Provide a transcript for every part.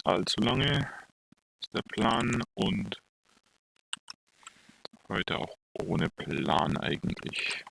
allzu lange, ist der Plan, und heute auch ohne Plan eigentlich.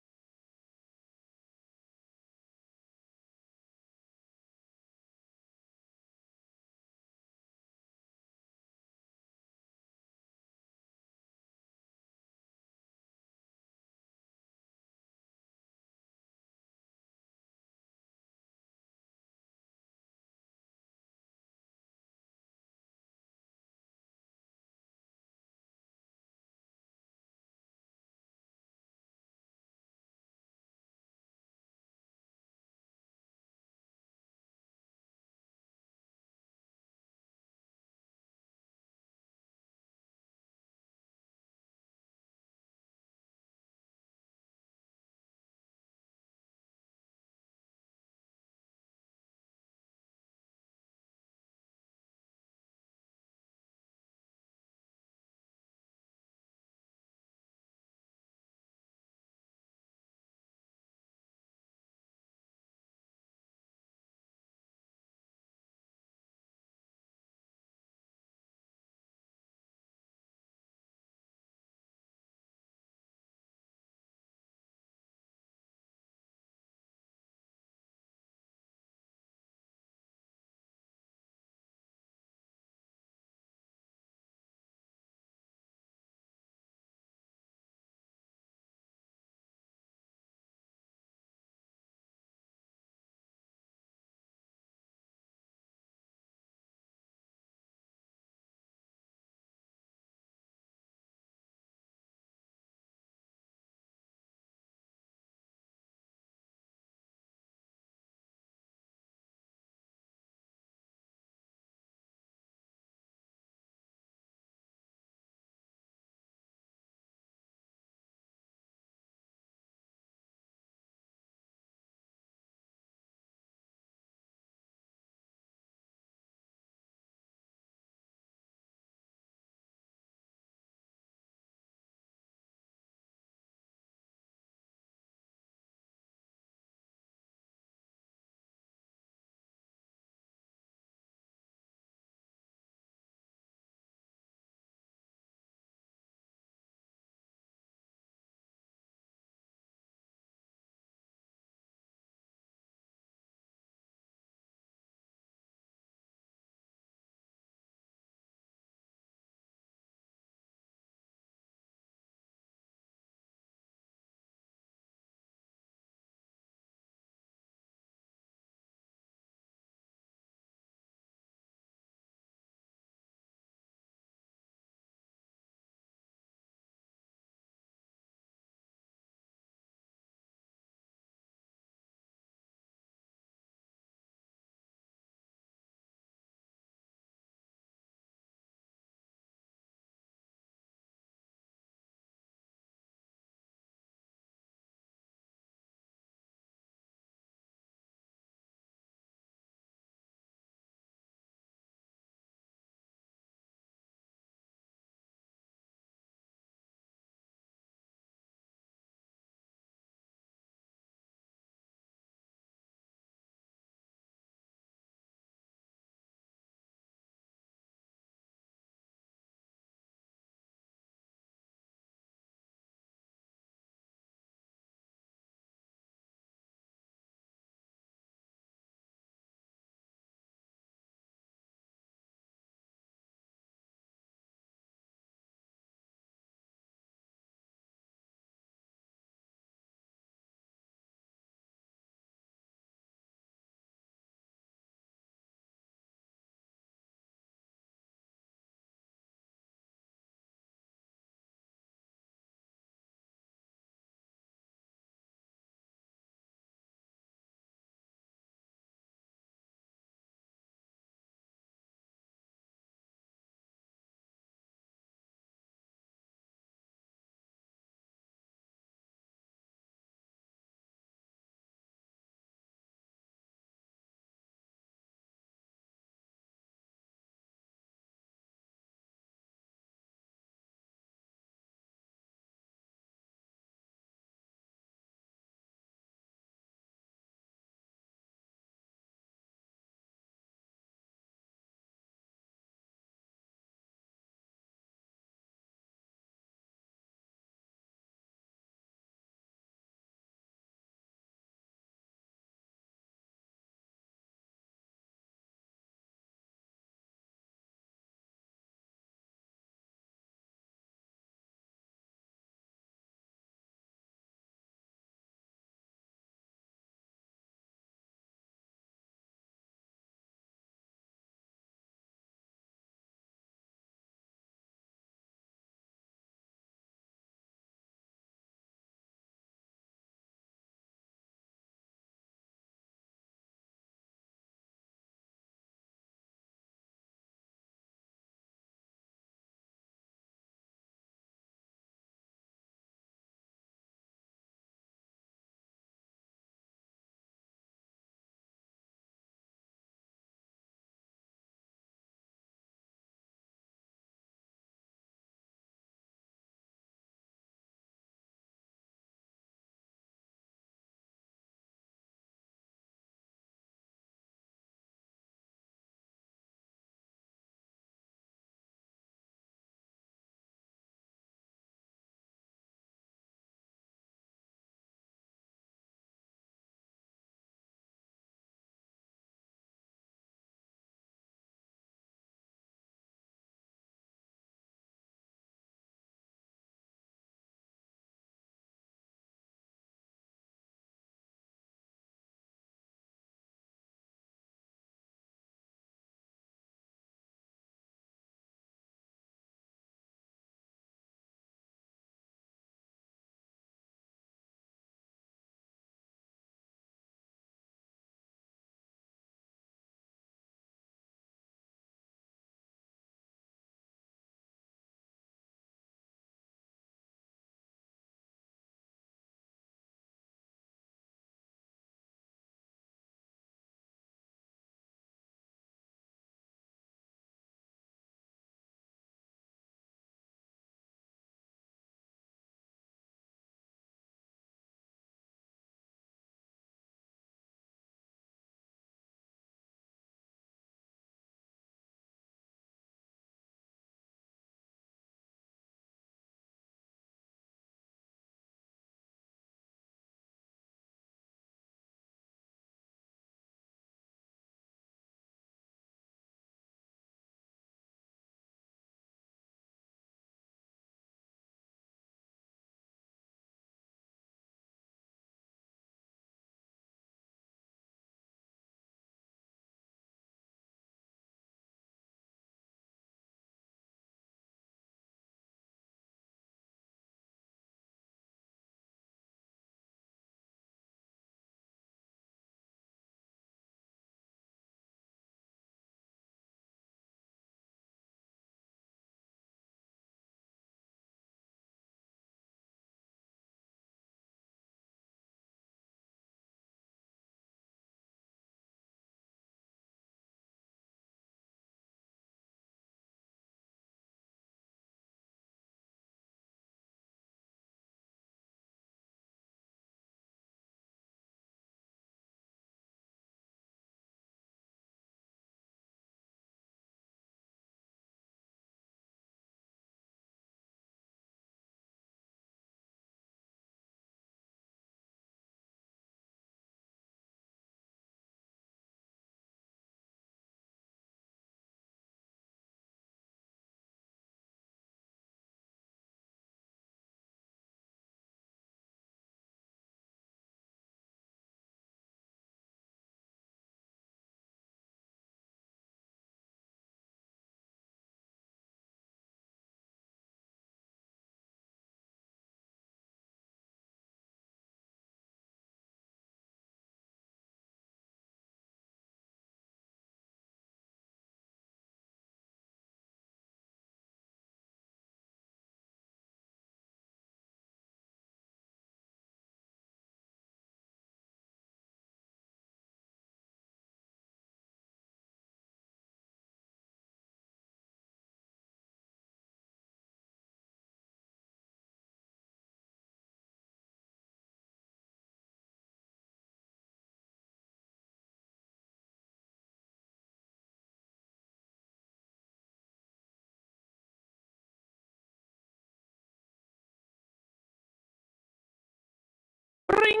Ring!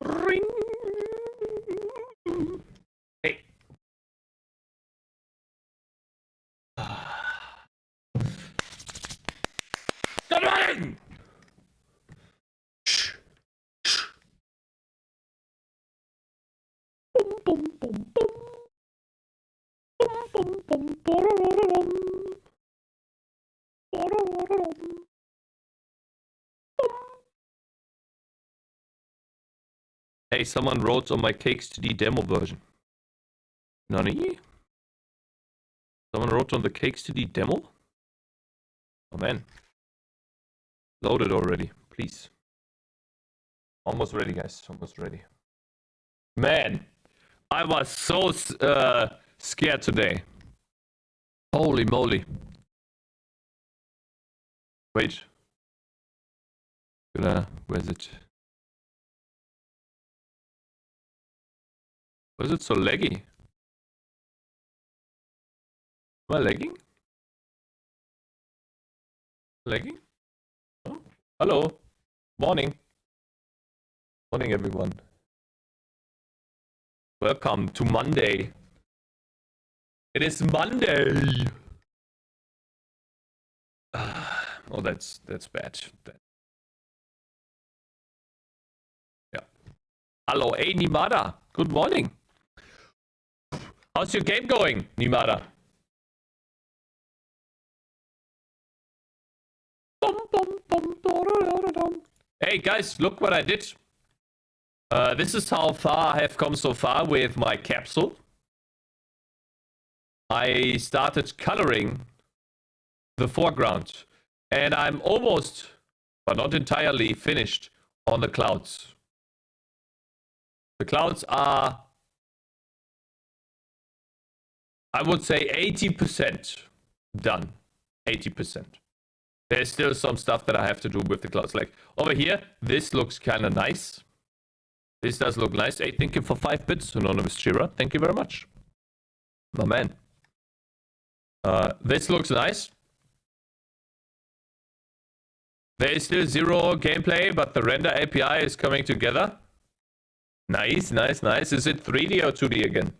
Ring! Hey. Good morning! Shh. Shh. Boom, boom, boom, boom. Boom, boom, boom, boom. Hey, someone wrote on my Cakes to D demo version. Nani? Someone wrote on the Cakes to D demo? Oh man. Loaded already, please. Almost ready, guys. Almost ready. Man, I was so scared today. Holy moly. Wait. Where is it? Why is it so laggy? Am I lagging? Lagging? Oh. Hello. Morning. Morning, everyone. Welcome to Monday. It is Monday. Oh, that's bad. Yeah. Hello, hey Nimada. Good morning. How's your game going, Nimada? Hey guys, look what I did. This is how far I have come so far with my capsule. I started coloring the foreground and I'm almost, but not entirely, finished on the clouds. The clouds are, I would say, 80% done. 80%. There's still some stuff that I have to do with the clouds. Like over here, this looks kind of nice. This does look nice. Hey, thank you for 5 bits, Anonymous Shira. Thank you very much. My man. This looks nice. There is still 0 gameplay, but the render API is coming together. Nice, nice, nice. Is it 3D or 2D again?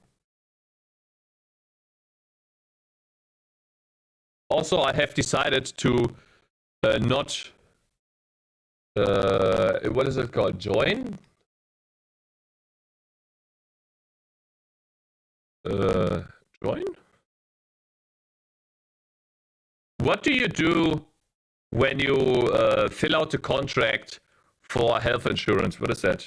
Also, I have decided to not... what is it called? Join? Join? What do you do when you fill out the contract for health insurance? What is that?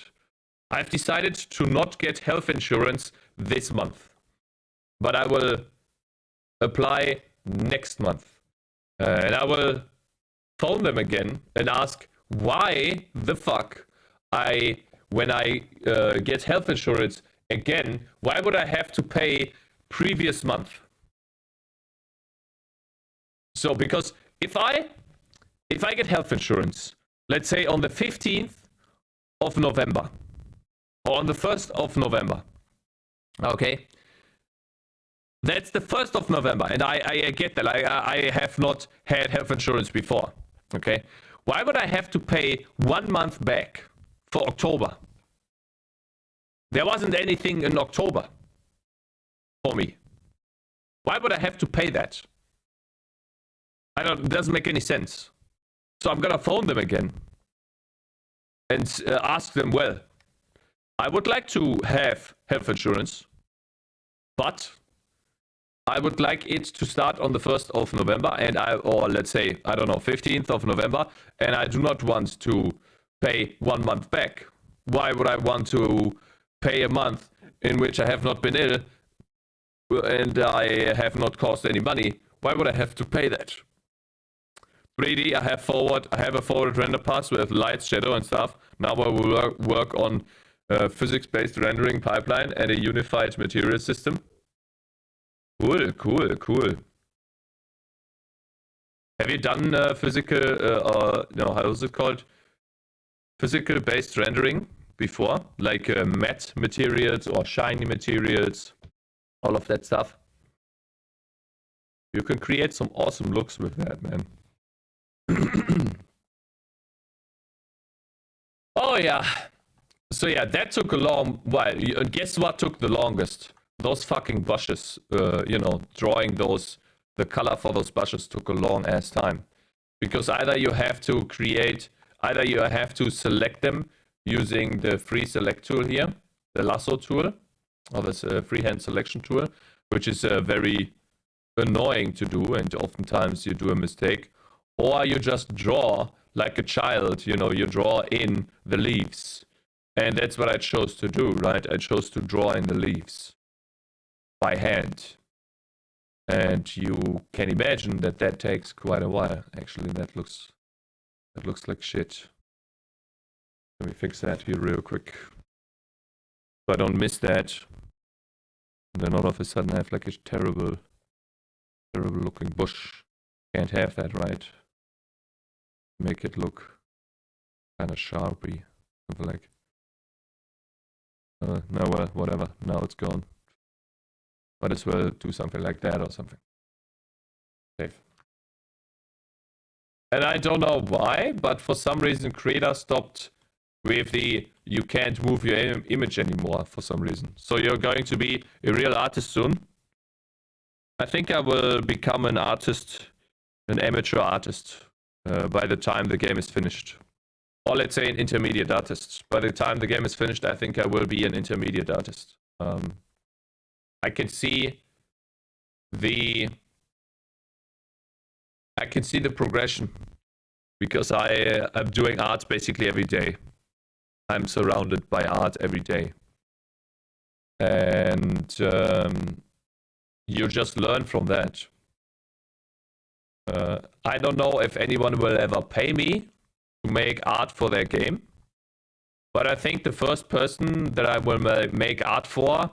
I've decided to not get health insurance this month, but I will apply next month. And I will phone them again and ask why the fuck when I get health insurance again, why would I have to pay previous month? So, because if I get health insurance, let's say on the 15th of November, or on the 1st of November, okay, that's the 1st of November, and I get that, I have not had health insurance before, okay, why would I have to pay 1 month back for October? There wasn't anything in October for me. Why would I have to pay that? It doesn't make any sense. So I'm gonna phone them again and ask them, well, I would like to have health insurance, but I would like it to start on the 1st of November, and or let's say, I don't know, 15th of November, and I do not want to pay 1 month back. Why would I want to pay a month in which I have not been ill and I have not cost any money? Why would I have to pay that? 3D, I have a forward render pass with light, shadow, and stuff. Now I will work on physics-based rendering pipeline and a unified material system. Cool, cool, cool. Have you done no, how is it called? Physical-based rendering before? Like matte materials or shiny materials, all of that stuff. You can create some awesome looks with that, man. So yeah. So yeah, that took a long while. Guess what took the longest? Those fucking bushes. You know, drawing those, the color for those bushes took a long ass time. Because either you have to select them using the free select tool here, the lasso tool, or this freehand selection tool, which is very annoying to do, and oftentimes you do a mistake, or you just draw like a child, you know, you draw in the leaves. And that's what I chose to do, right? I chose to draw in the leaves by hand. And you can imagine that that takes quite a while. Actually, that looks like shit. Let me fix that here real quick, so I don't miss that. And then all of a sudden I have like a terrible looking bush. Can't have that, right? Make it look kind of sharpy. Like, no, well, whatever. Now it's gone. Might as well do something like that or something. Safe. And I don't know why, but for some reason Krita stopped with the you can't move your image anymore for some reason. So you're going to be a real artist soon. I think I will become an artist, an amateur artist, by the time the game is finished. Or let's say an intermediate artist. By the time the game is finished, I think I will be an intermediate artist. I can see the progression, because I am doing art basically every day. I'm surrounded by art every day. And you just learn from that. I don't know if anyone will ever pay me to make art for their game, but I think the first person that I will make art for,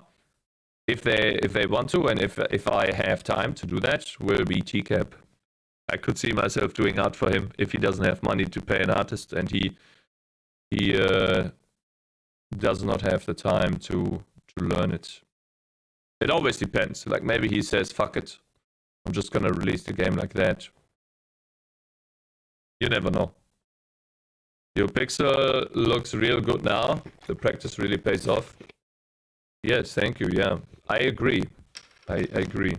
if they want to, and if I have time to do that, will be TCAP. I could see myself doing art for him if he doesn't have money to pay an artist, and he does not have the time to learn it. It always depends. Like, maybe he says, fuck it, I'm just gonna release the game like that. You never know. Your pixel looks real good now. The practice really pays off. Yes, thank you. Yeah, I agree. I agree.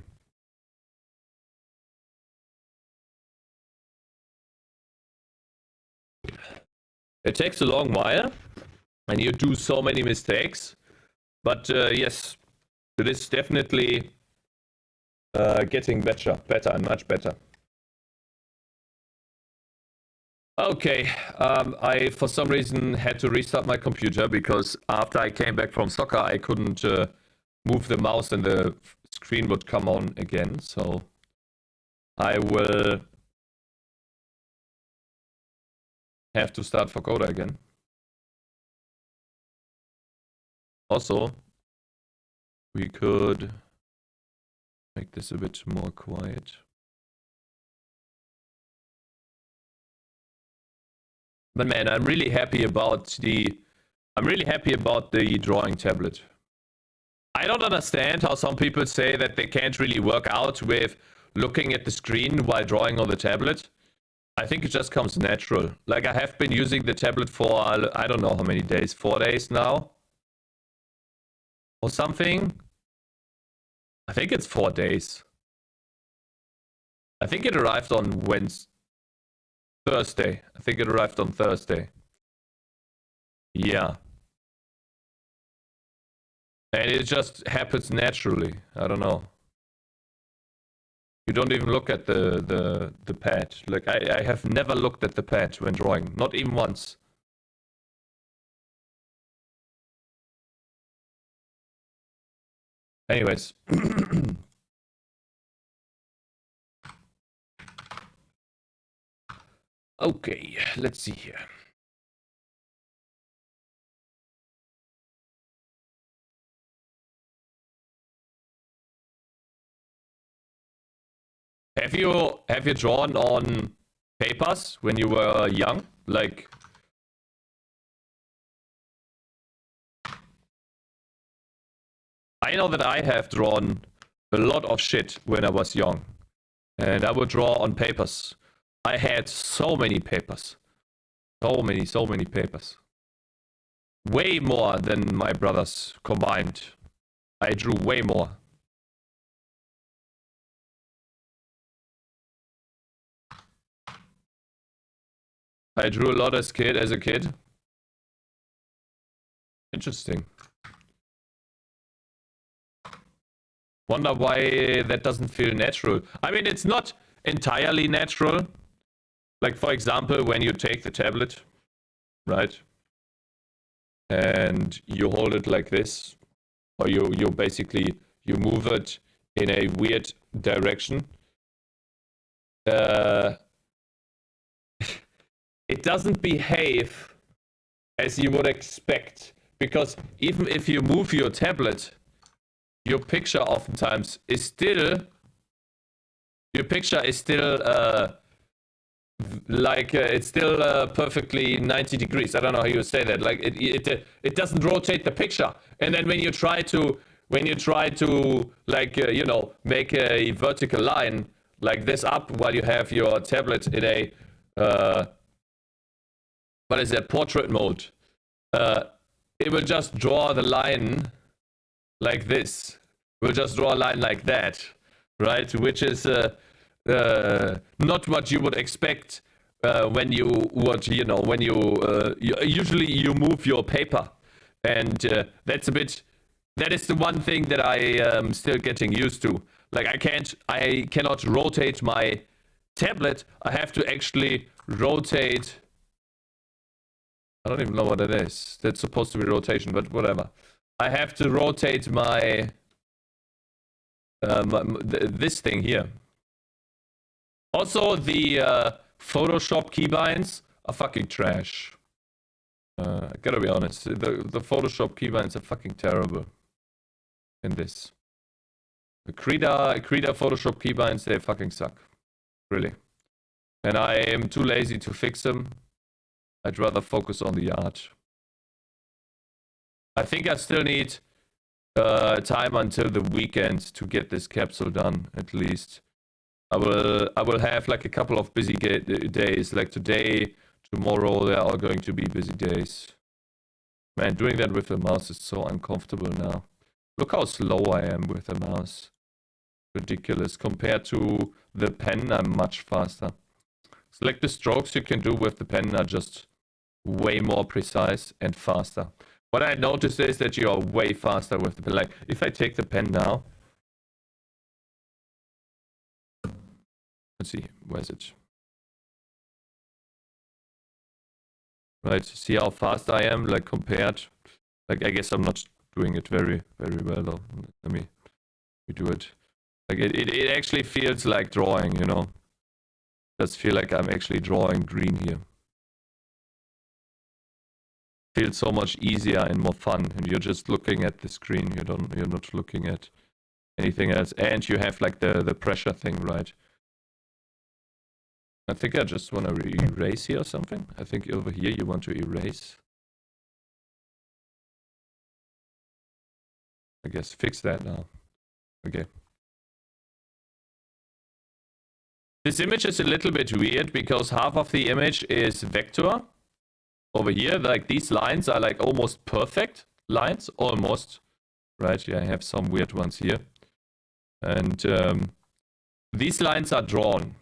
It takes a long while, and you do so many mistakes. But yes, it is definitely getting better and much better. Okay, I for some reason had to restart my computer, because after I came back from soccer, I couldn't move the mouse and the screen would come on again. So I will have to start for Coda again. Also, we could make this a bit more quiet. But man, I'm really happy about the drawing tablet. I don't understand how some people say that they can't really work out with looking at the screen while drawing on the tablet. I think it just comes natural. Like, I have been using the tablet for, I don't know how many days, 4 days now? Or something? I think it's 4 days. I think it arrived on Thursday. I think it arrived on Thursday. Yeah. And it just happens naturally. I don't know. You don't even look at the pad. Like, I have never looked at the pad when drawing. Not even once. Anyways. Okay, let's see here. Have you drawn on papers when you were young? Like, I know that I have drawn a lot of shit when I was young, and I would draw on papers. I had so many papers. So many papers. way more than my brothers combined. I drew way more. I drew a lot as a kid. Interesting. Wonder why that doesn't feel natural. I mean, it's not entirely natural. Like, for example, when you take the tablet, right? And you hold it like this, or you basically, you move it in a weird direction. It doesn't behave as you would expect, because even if you move your tablet, your picture oftentimes is still, it's still perfectly 90 degrees. I don't know how you say that. Like it doesn't rotate the picture. And then when you try to like make a vertical line like this up while you have your tablet in a what is that, portrait mode, it will just draw the line like this. We'll just draw a line like that, right? Which is not what you would expect when you usually you move your paper, and that is the one thing that I am still getting used to. Like I cannot rotate my tablet. I have to actually rotate. I don't even know what it is. That's supposed to be rotation, but whatever. I have to rotate my this thing here. Also, the Photoshop keybinds are fucking trash. I gotta be honest. The Photoshop keybinds are fucking terrible. In this, the Krita Photoshop keybinds, they fucking suck, really. And I am too lazy to fix them. I'd rather focus on the art. I think I still need time until the weekend to get this capsule done, at least. I will have like a couple of busy days, like today, tomorrow, they are all going to be busy days. Man, doing that with the mouse is so uncomfortable now. Look how slow I am with the mouse. Ridiculous. Compared to the pen, I'm much faster. It's like the strokes you can do with the pen are just way more precise and faster. What I noticed is that you are way faster with the pen. Like, if I take the pen now... Let's see, where is it? Right, see how fast I am, like, compared... Like, I guess I'm not doing it very, very well, though. Let me do it. Like, it actually feels like drawing, you know? It does feel like I'm actually drawing green here. Feels so much easier and more fun, and you're just looking at the screen. You're not looking at anything else, and you have like the pressure thing, right? I think I just want to erase here or something. I think over here you want to erase. I guess fix that now. Okay. This image is a little bit weird because half of the image is vector. Over here, like these lines are like almost perfect lines, almost, right? Yeah, I have some weird ones here. And these lines are drawn.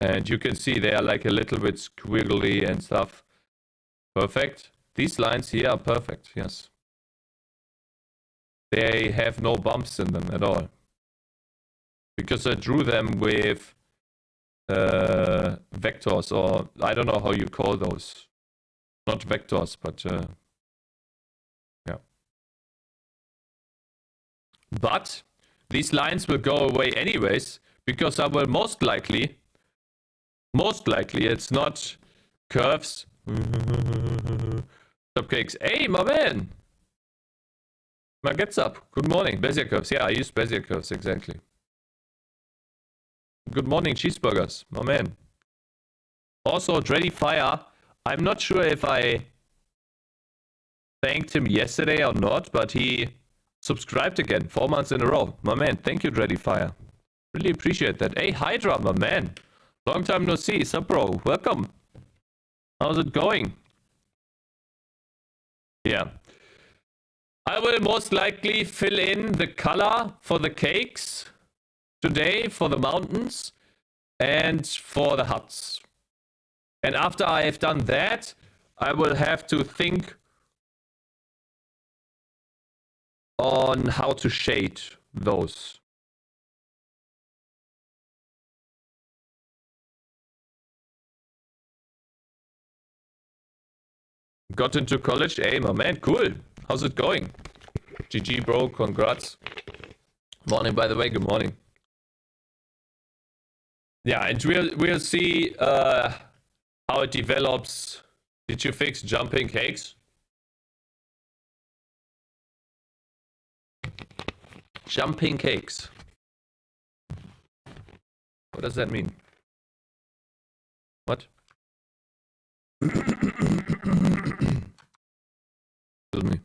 And you can see they are like a little bit squiggly and stuff. Perfect. These lines here are perfect, yes. They have no bumps in them at all. Because I drew them with vectors, or I don't know how you call those. Not vectors, but yeah. But these lines will go away anyways, because I will most likely it's not curves. Cupcakes. Hey, my man! Man gets up. Good morning. Bezier curves. Yeah, I use Bezier curves, exactly. Good morning, cheeseburgers, my man. Also, Dreddy Fire, I'm not sure if I thanked him yesterday or not, but he subscribed again, 4 months in a row. My man, thank you, Dreddy Fire. Really appreciate that. Hey, Hydra, my man. Long time no see. Sup, bro? Welcome. How's it going? Yeah. I will most likely fill in the color for the cakes today, for the mountains, and for the huts. And after I have done that, I will have to think on how to shade those. Got into college. Hey, my man, cool. How's it going? GG, bro. Congrats. Morning, by the way. Good morning. Yeah, and we'll see how it develops. Did you fix jumping cakes? Jumping cakes. What does that mean? What? Excuse me.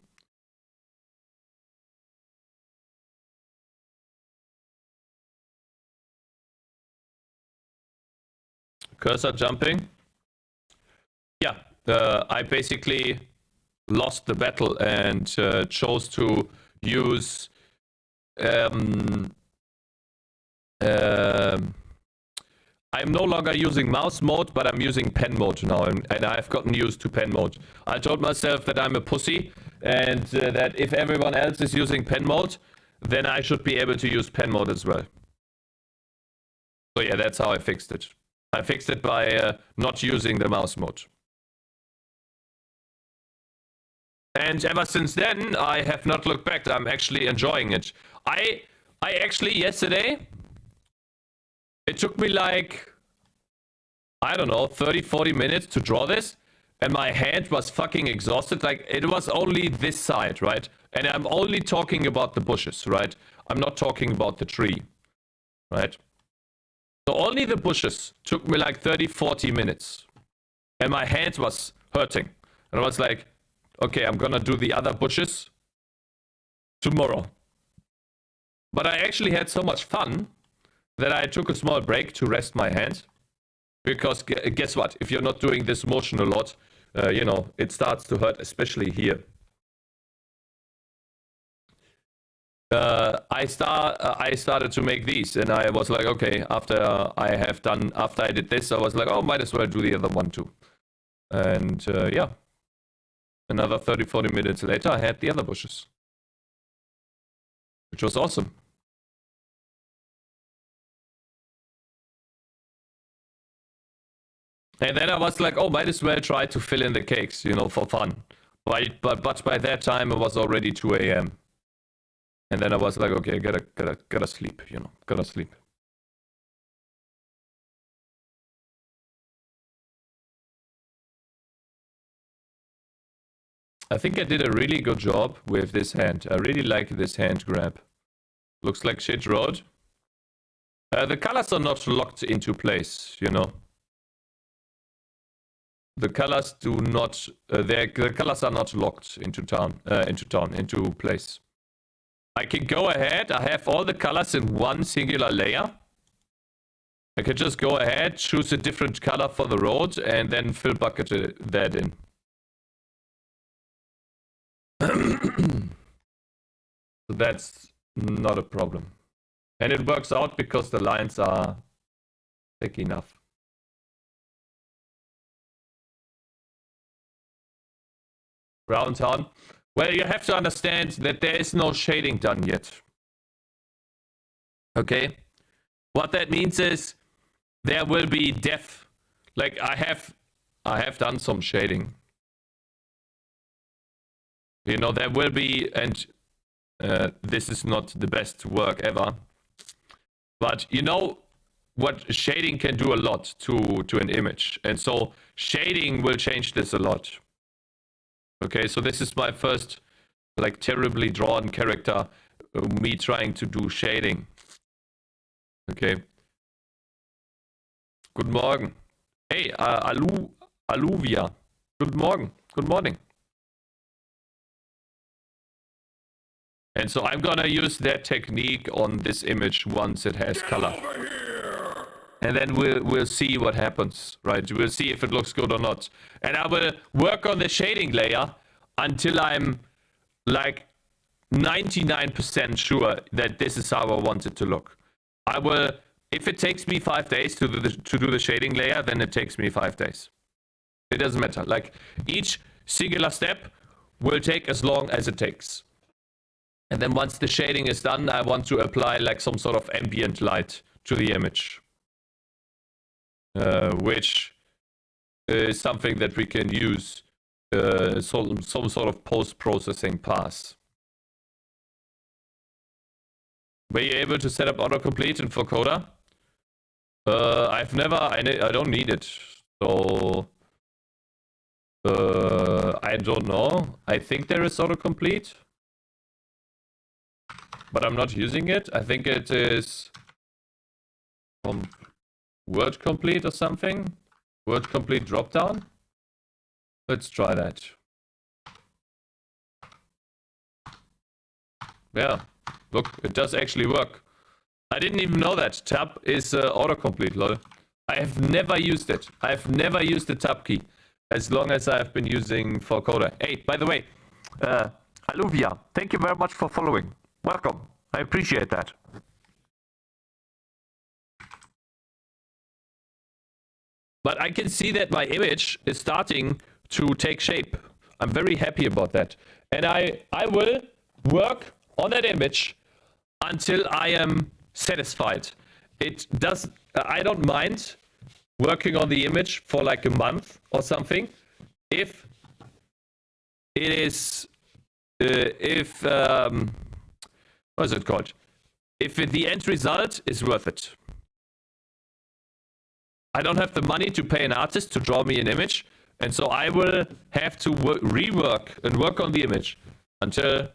Cursor jumping? Yeah, I basically lost the battle and chose to use I'm no longer using mouse mode, but I'm using pen mode now, and I've gotten used to pen mode. I told myself that I'm a pussy, and that if everyone else is using pen mode, then I should be able to use pen mode as well. So yeah, that's how I fixed it. I fixed it by not using the mouse mode. And ever since then, I have not looked back. I'm actually enjoying it. I actually, yesterday, it took me like, I don't know, 30, 40 minutes to draw this. And my hand was fucking exhausted. Like, it was only this side, right? And I'm only talking about the bushes, right? I'm not talking about the tree, right? So only the bushes took me like 30, 40 minutes. And my hand was hurting. And I was like, okay, I'm gonna do the other bushes tomorrow. But I actually had so much fun that I took a small break to rest my hand. Because guess what? If you're not doing this motion a lot, you know, it starts to hurt, especially here. I started to make these, and I was like, okay, after I did this, I was like, oh, might as well do the other one too. And yeah, another 30, 40 minutes later, I had the other bushes, which was awesome. And then I was like, oh, might as well try to fill in the cakes, you know, for fun. But by that time, it was already 2 a.m. And then I was like, okay, gotta sleep, you know, gotta sleep. I think I did a really good job with this hand. I really like this hand grab. Looks like shit road. The colors are not locked into place, you know. The colors do not. The colors are not locked into place. I can go ahead. I have all the colors in one singular layer. I can just go ahead, choose a different color for the road, and then fill bucket that in. So that's not a problem. And it works out because the lines are thick enough. Brown town. Well, you have to understand that there is no shading done yet. Okay? What that means is there will be depth. Like I have done some shading. You know, there will be, and this is not the best work ever. But you know what shading can do a lot to an image. And so shading will change this a lot. Okay, so this is my first like terribly drawn character, me trying to do shading. Okay. Guten Morgen. Hey, Aluvia. Good morning. Good morning. And so I'm gonna use that technique on this image once it has color. and then we'll see what happens, right? We'll see if it looks good or not. And I will work on the shading layer until I'm like 99% sure that this is how I want it to look. I will, if it takes me 5 days to do the shading layer, then it takes me 5 days. It doesn't matter. Like, each singular step will take as long as it takes. And then once the shading is done, I want to apply like some sort of ambient light to the image. Which is something that we can use some sort of post-processing pass. Were you able to set up autocomplete in Vocoder? I don't need it. So, I don't know. I think there is autocomplete, but I'm not using it. I think it is word complete or something. Word complete dropdown. Let's try that. Yeah, look, it does actually work. I didn't even know that tab is autocomplete, lol. I have never used it. I've never used the tab key as long as I've been using Vocoder. Hey, by the way, Aluvia, thank you very much for following. Welcome. I appreciate that. But I can see that my image is starting to take shape. I'm very happy about that. And I will work on that image until I am satisfied. I don't mind working on the image for like a month or something if it is what is it called? If the end result is worth it. I don't have the money to pay an artist to draw me an image, and so I will have to rework and work on the image until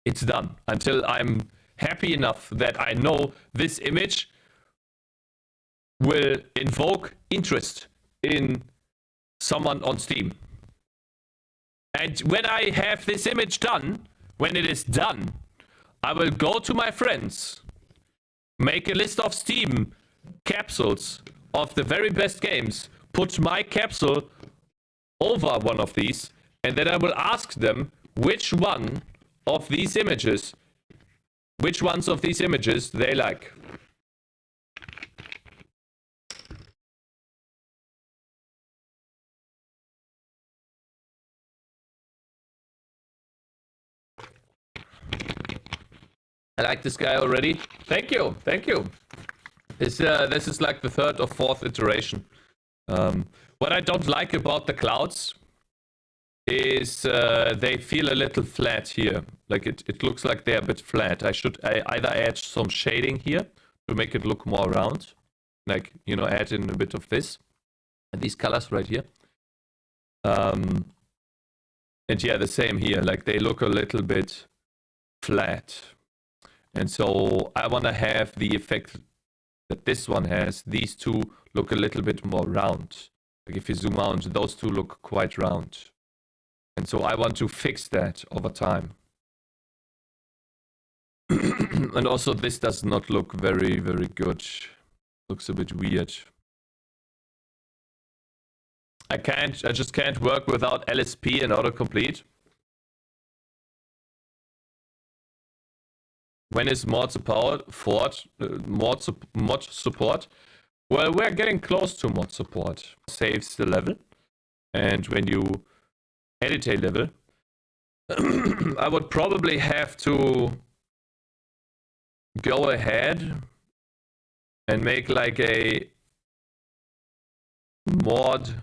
it's done, until I'm happy enough that I know this image will invoke interest in someone on Steam. And when I have this image done, when it is done, I will go to my friends, make a list of Steam capsules of the very best games, put my capsule over one of these, and then I will ask them which ones of these images they like. I like this guy already. Thank you. This is like the third or fourth iteration. What I don't like about the clouds is they feel a little flat here. Like it looks like they're a bit flat. I either add some shading here to make it look more round. Like, you know, add in a bit of this. And these colors right here. And yeah, the same here. Like they look a little bit flat. And so I want to have the effect that this one has. These two look a little bit more round. Like if you zoom out, those two look quite round. And so I want to fix that over time. And also this does not look very, very good. Looks a bit weird. I just can't work without LSP and autocomplete. When is mod support? Mod support? Well, we're getting close to mod support. Saves the level. And when you edit a level, I would probably have to go ahead and make like a mod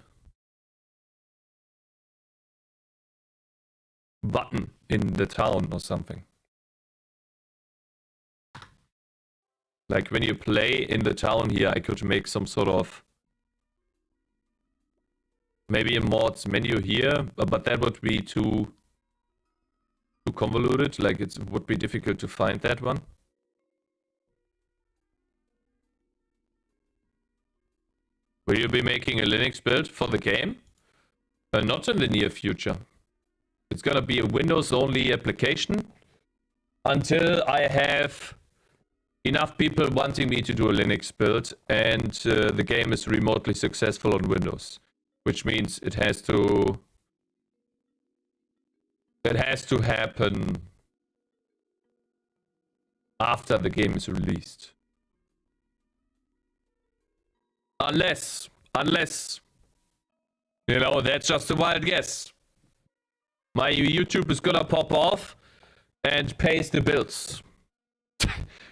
button in the town or something. Like when you play in the town here, I could make some sort of maybe a mods menu here, but that would be too convoluted. Like it would be difficult to find that one. Will you be making a Linux build for the game? Not in the near future. It's gonna be a Windows only application until I have enough people wanting me to do a Linux build, and the game is remotely successful on Windows, which means it has to happen after the game is released. Unless, you know, that's just a wild guess. My YouTube is gonna pop off and pays the bills.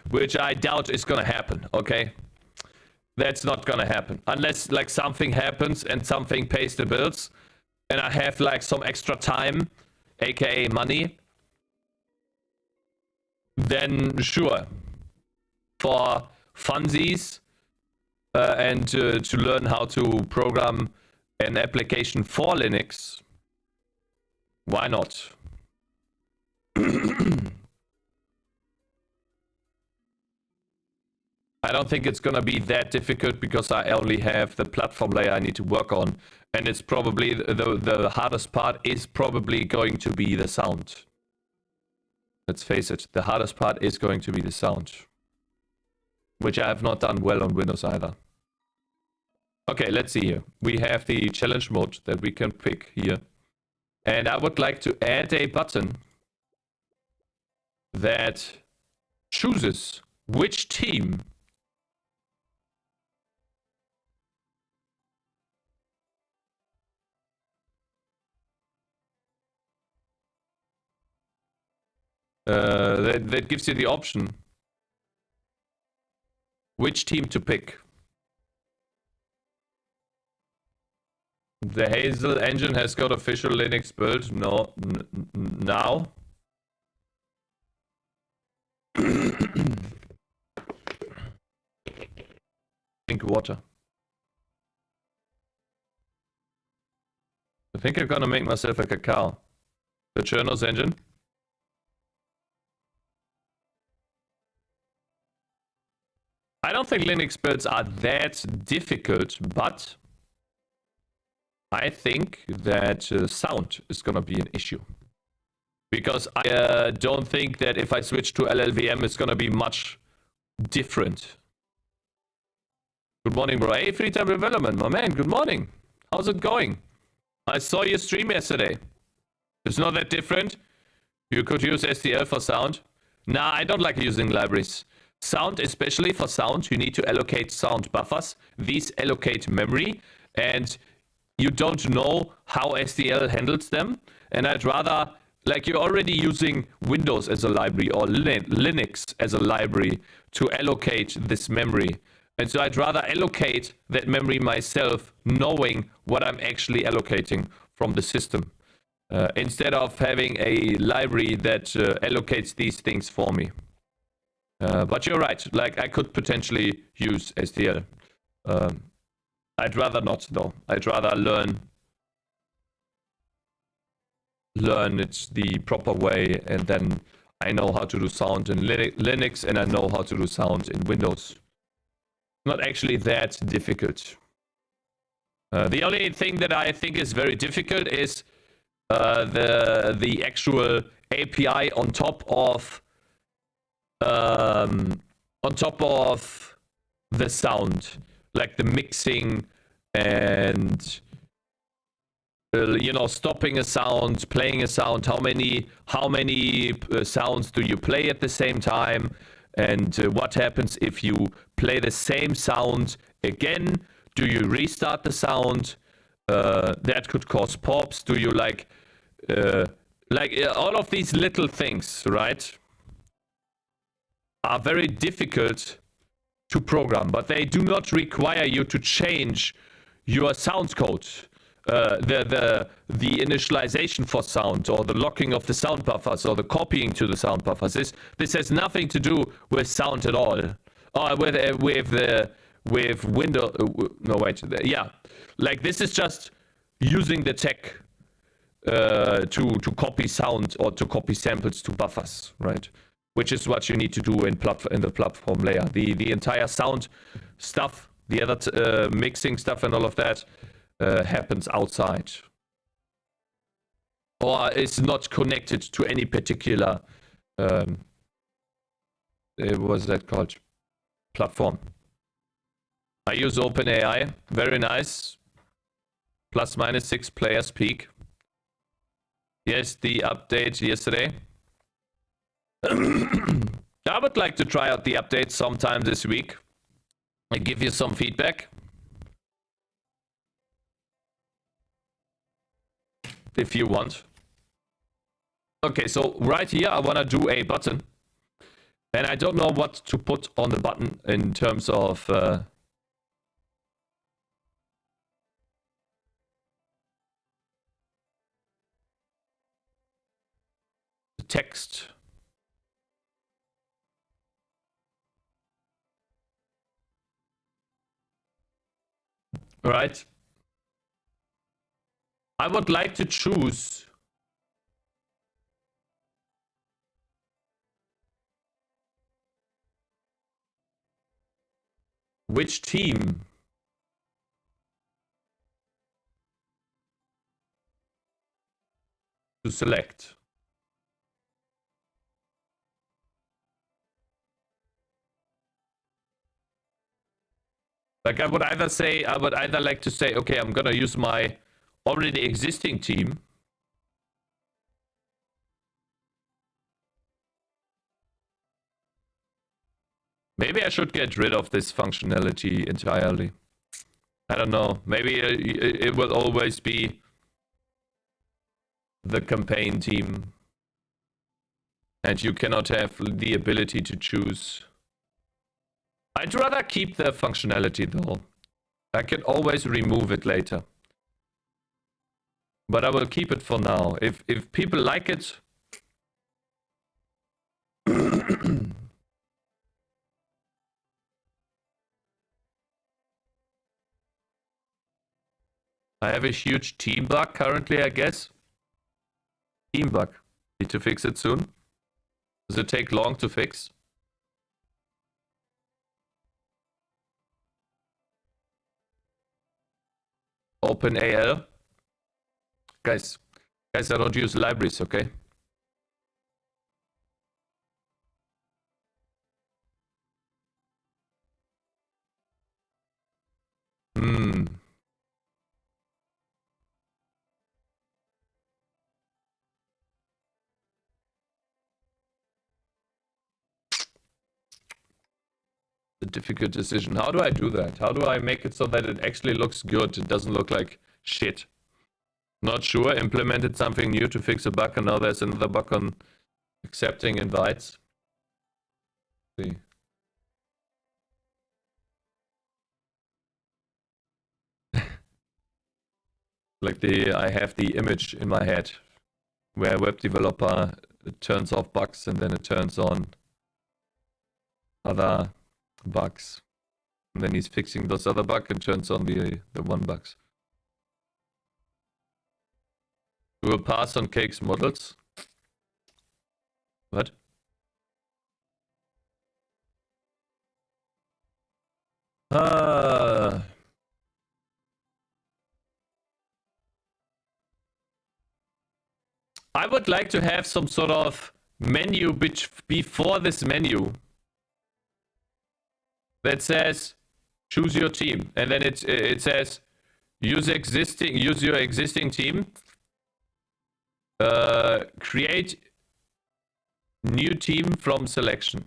Which I doubt is gonna happen, okay? That's not gonna happen. Unless, like, something happens and something pays the bills, and I have, like, some extra time, aka money, then sure. For funsies, and to learn how to program an application for Linux, why not? I don't think it's gonna be that difficult because I only have the platform layer I need to work on, and it's probably the hardest part is probably going to be the sound. Let's face it, the hardest part is going to be the sound, which I have not done well on Windows either. Okay, let's see here. We have the challenge mode that we can pick here. And I would like to add a button that chooses which team that gives you the option which team to pick. The Hazel engine has got official Linux build. No, now. Drink water. I think I'm gonna make myself a cacao. The Cherno's engine. I don't think Linux builds are that difficult, but I think that sound is gonna be an issue. Because I don't think that if I switch to LLVM, it's gonna be much different. Good morning, bro. Hey, free time development, my man. Good morning. How's it going? I saw your stream yesterday. It's not that different. You could use SDL for sound. Nah, I don't like using libraries. Sound, especially for sound, you need to allocate sound buffers. These allocate memory, and you don't know how SDL handles them. And I'd rather, like, you're already using Windows as a library or Linux as a library to allocate this memory. And so I'd rather allocate that memory myself, knowing what I'm actually allocating from the system, instead of having a library that allocates these things for me. But you're right, like, I could potentially use SDL. I'd rather not, though. I'd rather learn it the proper way, and then I know how to do sound in Linux, and I know how to do sound in Windows. Not actually that difficult. The only thing that I think is very difficult is the actual API on top of the sound, like the mixing and you know, stopping a sound, playing a sound. How many sounds do you play at the same time? And what happens if you play the same sound again? Do you restart the sound? That could cause pops. Do you like all of these little things, right? Are very difficult to program, but they do not require you to change your sound code. The initialization for sound, or the locking of the sound buffers, or the copying to the sound buffers. This has nothing to do with sound at all. With Windows. No, wait. Yeah, like, this is just using the tech to copy sound or to copy samples to buffers, right? Which is what you need to do in the platform layer. The entire sound stuff, the other mixing stuff, and all of that happens outside, or is not connected to any particular was that called? Platform. I use OpenAI. Very nice. Plus minus 6 players peak. Yes, the update yesterday. I would like to try out the update sometime this week. I give you some feedback. If you want. Okay, so right here I want to do a button. And I don't know what to put on the button in terms of text. Right? I would like to choose which team to select. Like I would either like to say, okay, I'm gonna use my already existing team. Maybe I should get rid of this functionality entirely. I don't know. Maybe it will always be the campaign team. And you cannot have the ability to choose. I'd rather keep the functionality though. I can always remove it later. But I will keep it for now. If people like it. I have a huge team bug currently, I guess. Team bug. Need to fix it soon. Does it take long to fix? OpenAL. Guys, I don't use libraries, okay? A difficult decision. How do I do that? How do I make it so that it actually looks good? It doesn't look like shit. Not sure. Implemented something new to fix a bug, and now there's another bug on accepting invites. See. Like I have the image in my head where a web developer turns off bugs and then it turns on other bugs. And then he's fixing those other bugs and turns on the one bugs. We will pass on Cake's models. What? I would like to have some sort of menu before this menu that says choose your team, and then it says use your existing team, create new team from selection.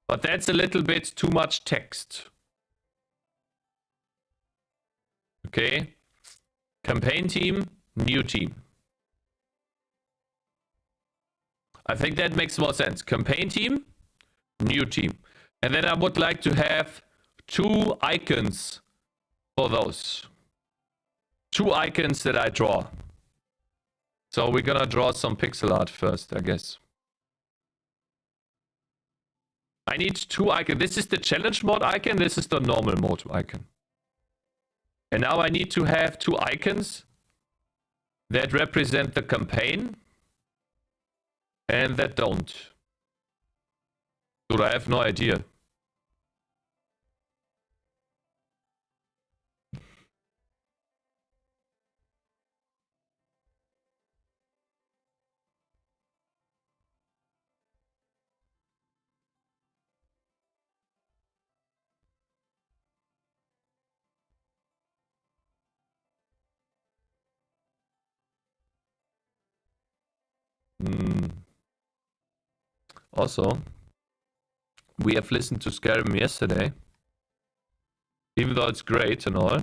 But that's a little bit too much text. Okay, campaign team, new team. I think that makes more sense. Campaign team, new team. And then I would like to have 2 icons for those. 2 icons that I draw. So we're gonna draw some pixel art first, I guess. I need 2 icons. This is the challenge mode icon. This is the normal mode icon. And now I need to have 2 icons that represent the campaign and that don't. Dude, I have no idea. Also, we have listened to Skyrim yesterday. Even though it's great and all,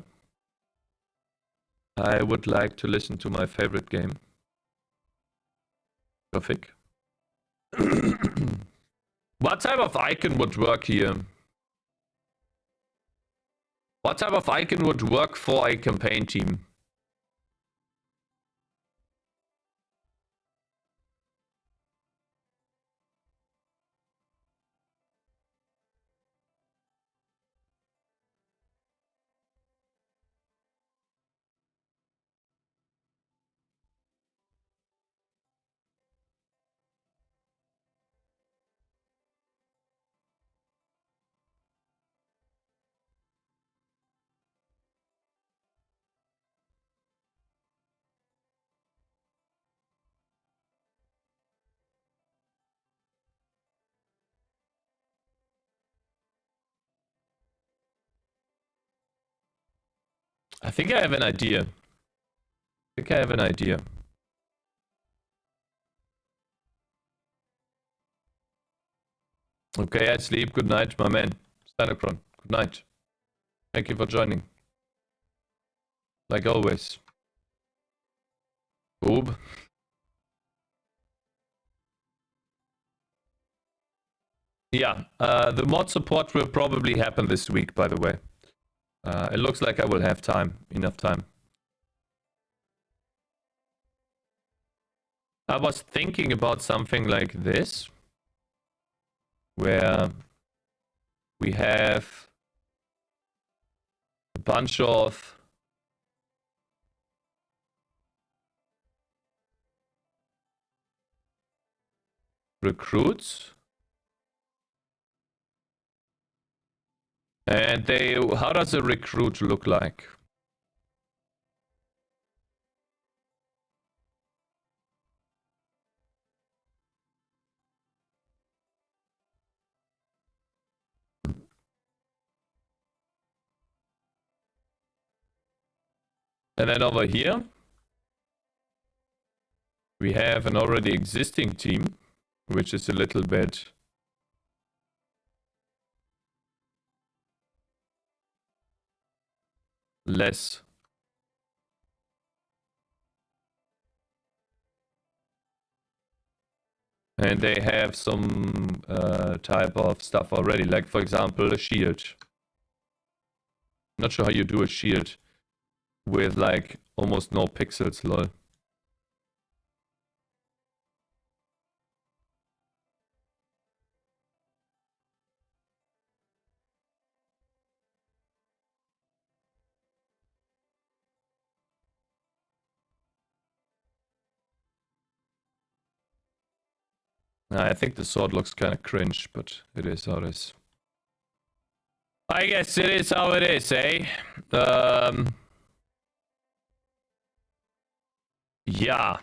I would like to listen to my favorite game. Gothic. What type of icon would work here? What type of icon would work for a campaign team? I think I have an idea. Okay, I sleep. Good night, my man. Stanacron, good night. Thank you for joining. Like always. Boob. Yeah, the mod support will probably happen this week, by the way. It looks like I will have time, enough time. I was thinking about something like this, where we have a bunch of recruits. And how does a recruit look like? And then over here, we have an already existing team, which is a little bit less. And they have some type of stuff already, like for example, a shield. Not sure how you do a shield with like almost no pixels, lol. I think the sword looks kind of cringe, but it is how it is. I guess it is how it is, eh? Yeah.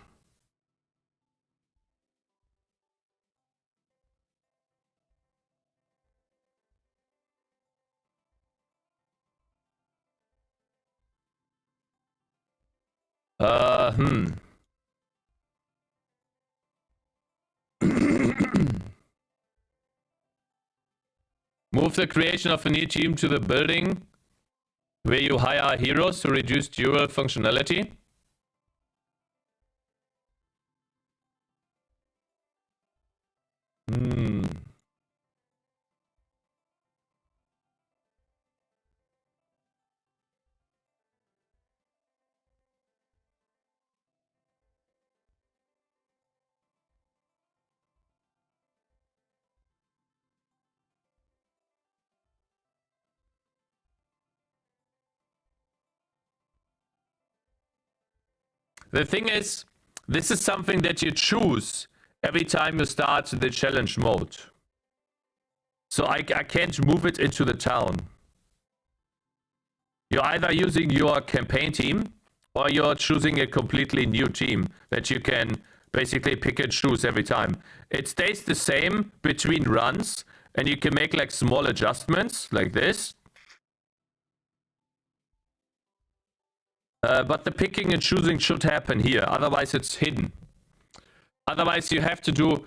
Move the creation of a new team to the building where you hire heroes to reduce dual functionality. The thing is, this is something that you choose every time you start the challenge mode. So I can't move it into the town. You're either using your campaign team or you're choosing a completely new team that you can basically pick and choose every time. It stays the same between runs and you can make like small adjustments like this. But the picking and choosing should happen here, otherwise it's hidden. Otherwise you have to do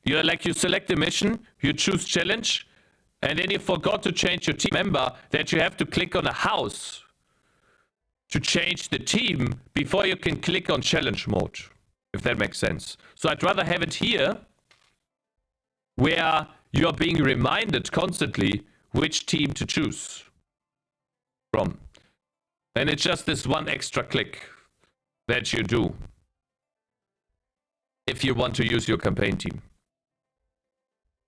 You select the mission, you choose challenge, and then you forgot to change your team member that you have to click on a house to change the team before you can click on challenge mode, if that makes sense. So I'd rather have it here where you're being reminded constantly which team to choose from. And it's just this one extra click that you do if you want to use your campaign team.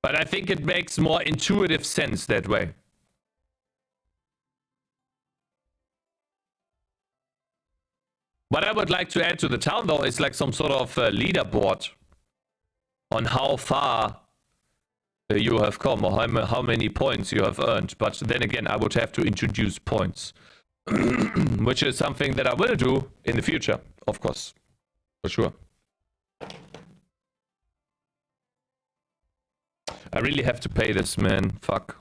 But I think it makes more intuitive sense that way. What I would like to add to the town though is like some sort of leaderboard on how far you have come or how many points you have earned. But then again, I would have to introduce points, which is something that I will do in the future, of course, for sure. I really have to pay this, man. Fuck.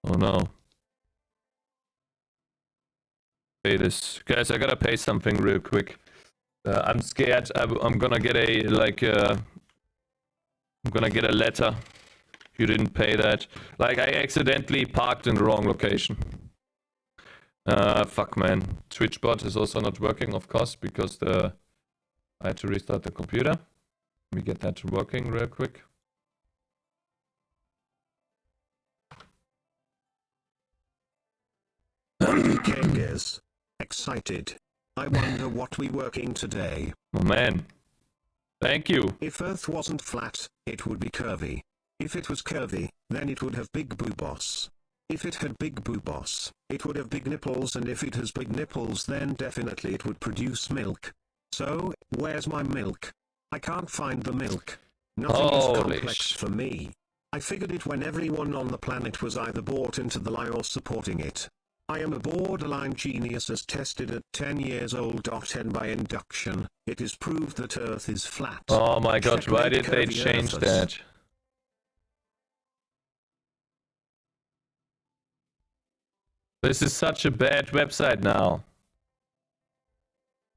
Oh no. Pay this. Guys, I gotta pay something real quick. I'm scared. I'm gonna get a, like, I'm gonna get a letter. You didn't pay that. Like, I accidentally parked in the wrong location. Fuck, man. TwitchBot is also not working, of course, because I had to restart the computer. Let me get that working real quick. Kangers. Excited. I wonder what we working today. Oh man. Thank you. If Earth wasn't flat, it would be curvy. If it was curvy, then it would have big boobos. If it had big boobos, it would have big nipples, and if it has big nipples, then definitely it would produce milk. So, where's my milk? I can't find the milk. Nothing is complex for me. I figured it when everyone on the planet was either bought into the lie or supporting it. I am a borderline genius as tested at 10 years old. And by induction, it is proved that Earth is flat. Oh my god, Checkmate why did they curvy change Earthers. that? This is such a bad website now.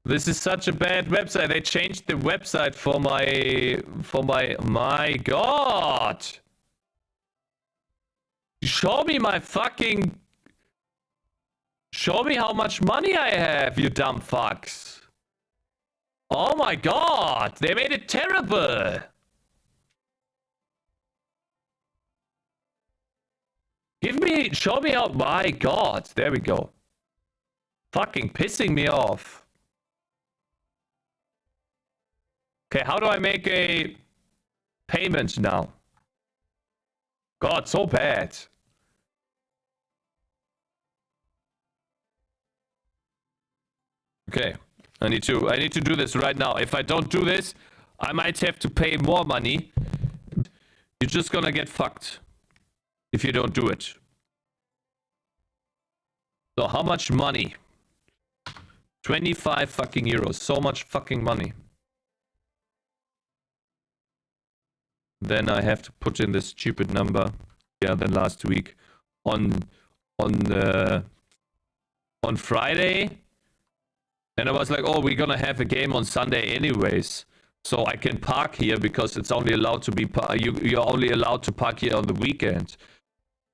This is such a bad website. They changed the website for my god. Show me how much money I have, you dumb fucks. Oh my god, they made it terrible. Show me how, my god, there we go. Fucking pissing me off. Okay, how do I make a payment now? God, so bad. Okay, I need to do this right now. If I don't do this, I might have to pay more money. You're just gonna get fucked if you don't do it. So how much money? 25 fucking euros. So much fucking money. Then I have to put in this stupid number. Yeah, than last week. On Friday. And I was like, oh, we're gonna have a game on Sunday anyways. So I can park here because it's only allowed to be you're only allowed to park here on the weekend.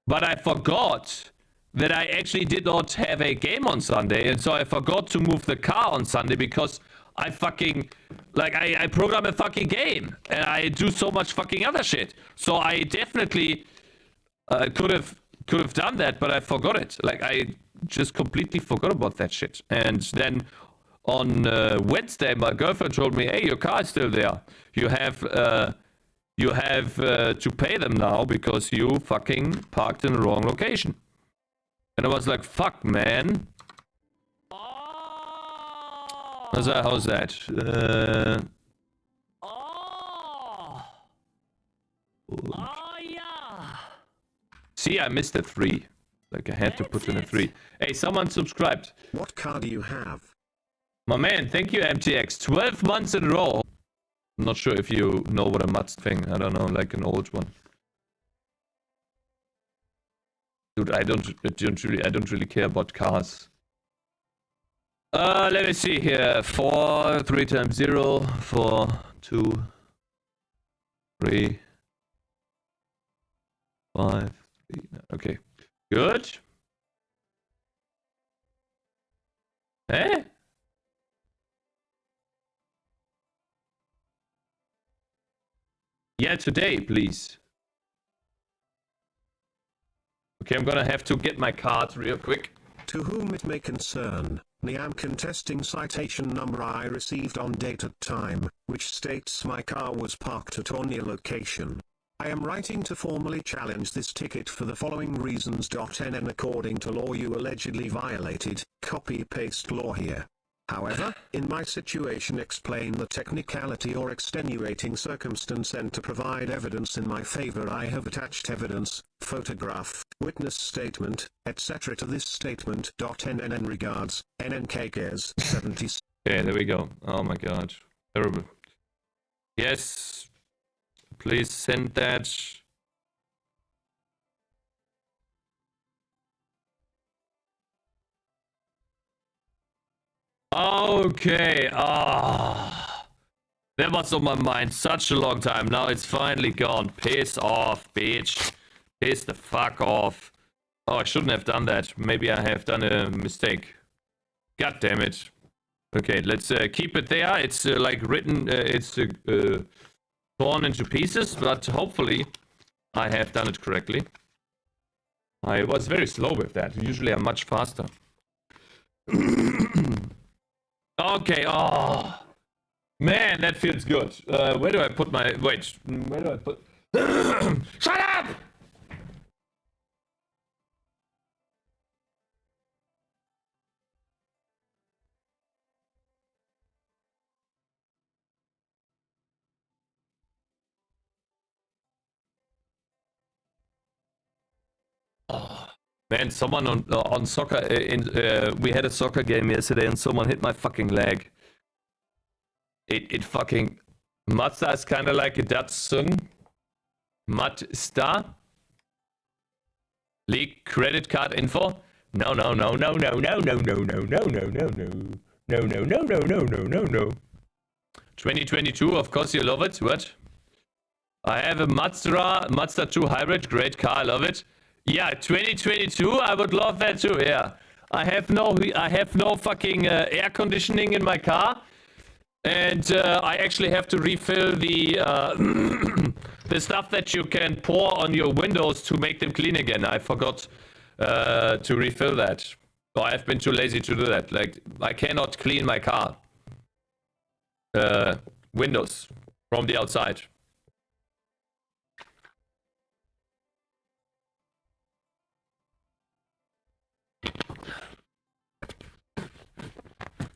But I forgot that I actually did not have a game on Sunday, and so I forgot to move the car on Sunday because I fucking, like, I program a fucking game and I do so much fucking other shit. So I definitely could have done that, but I forgot it. Like, I just completely forgot about that shit. And then on Wednesday, my girlfriend told me, hey, your car is still there. You have to pay them now because you fucking parked in the wrong location. And I was like, fuck, man. How's that? Yeah. See, I missed a 3. Like, I had to put in a 3. Hey, someone subscribed. What car do you have? My man, thank you, MTX. 12 months in a row. I'm not sure if you know what a Mats thing. I don't know, like an old one. Dude, I don't really care about cars. Let me see here. 4, 3 times 0, 4, 2, 3, 5, 3. Okay, good. Eh? Yeah, today, please. Okay, I'm gonna have to get my card real quick. To whom it may concern, I am contesting citation number I received on date at time, which states my car was parked at on your location. I am writing to formally challenge this ticket for the following reasons. NN according to law you allegedly violated, copy-paste law here. However, in my situation explain the technicality or extenuating circumstance and to provide evidence in my favor I have attached evidence, photograph, witness statement, etc. to this statement. NN regards, NNK Gears 70. Okay, there we go. Oh my god. Terrible. Yes. Please send that. Okay. Ah. That was on my mind such a long time. Now it's finally gone. Piss off, bitch. Piss the fuck off. Oh, I shouldn't have done that. Maybe I have done a mistake. God damn it. Okay, let's keep it there. It's like written, it's torn into pieces, but hopefully I have done it correctly. I was very slow with that. Usually I'm much faster. Okay, oh. Man, that feels good. Where do I put my... Wait, where do I put... Shut up! Oh, man, someone on soccer... we had a soccer game yesterday and someone hit my fucking leg. It fucking... Mazda is kind of like a Datsun. Mazda. Leak credit card info. No, no, no, no, no, no, no, no, no, no, no, no, no. No, no, no, no, no, no, no, no. 2022, of course you love it. What? I have a Mazda 2 hybrid. Great car, I love it. Yeah, 2022, I would love that too, yeah. I have no fucking air conditioning in my car. And I actually have to refill the the stuff that you can pour on your windows to make them clean again. I forgot to refill that. So I've been too lazy to do that. Like, I cannot clean my car windows from the outside.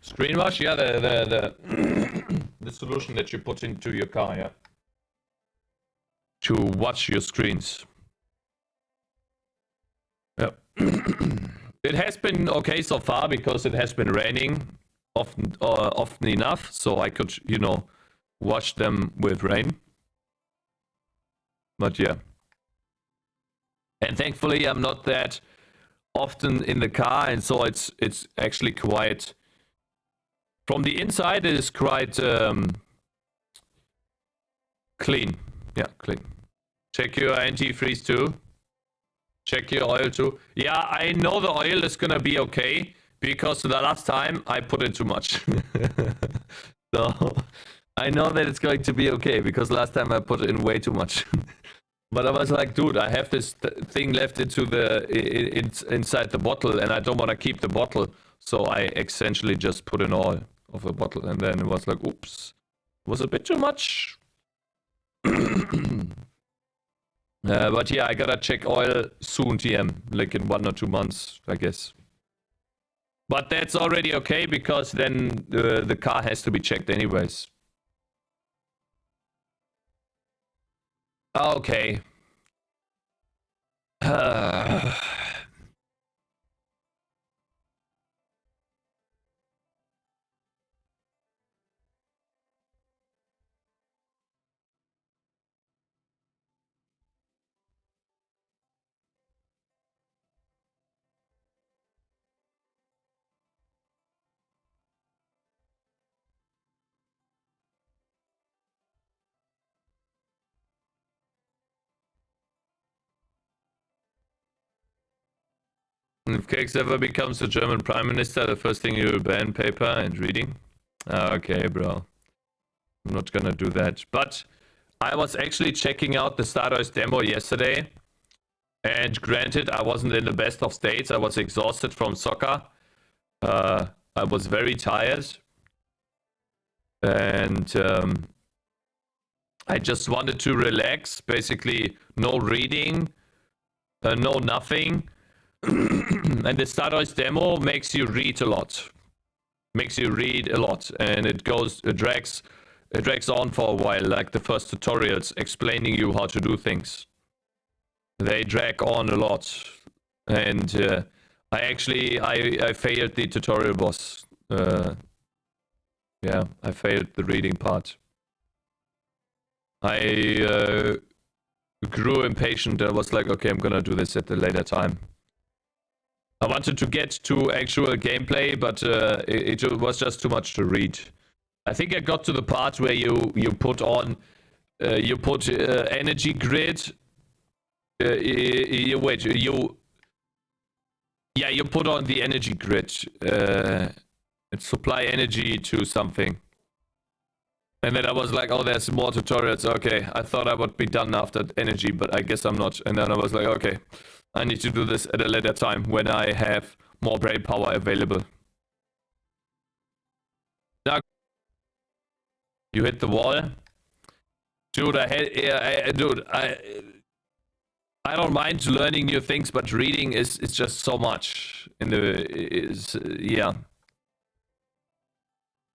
Screen wash, yeah, the solution that you put into your car, yeah, to watch your screens. Yeah. It has been okay so far because it has been raining often enough, so I could, you know, wash them with rain. But yeah. And thankfully I'm not that often in the car, and so it's actually quite... From the inside it is quite clean. Yeah, clean. Check your antifreeze too. Check your oil too. Yeah, I know the oil is gonna be okay because the last time I put in too much. So I know that it's going to be okay because last time I put in way too much. But I was like, dude, I have this thing left into inside the bottle and I don't want to keep the bottle. So I essentially just put in all of the bottle and then it was like, oops, it was a bit too much. But yeah, I gotta check oil soon, TM, like in 1 or 2 months, I guess. But that's already okay because then the car has to be checked anyways. Okay. If Cakes ever becomes the German Prime Minister, the first thing you will ban paper and reading? Okay, bro. I'm not gonna do that. But I was actually checking out the Stardust demo yesterday. And granted, I wasn't in the best of states. I was exhausted from soccer. I was very tired. And I just wanted to relax. Basically, no reading, no nothing. And the Stardust demo makes you read a lot. And it drags on for a while, like the first tutorials explaining you how to do things. They drag on a lot. And I failed the tutorial boss. Yeah, I failed the reading part. I grew impatient. I was like, okay, I'm gonna do this at a later time. I wanted to get to actual gameplay, but it was just too much to read. I think I got to the part where you put energy grid. You put on the energy grid and supply energy to something. And then I was like, oh, there's more tutorials. Okay, I thought I would be done after energy, but I guess I'm not. And then I was like, okay, I need to do this at a later time when I have more brain power available. Now, you hit the wall. Dude, I don't mind learning new things, but reading is just so much. Yeah.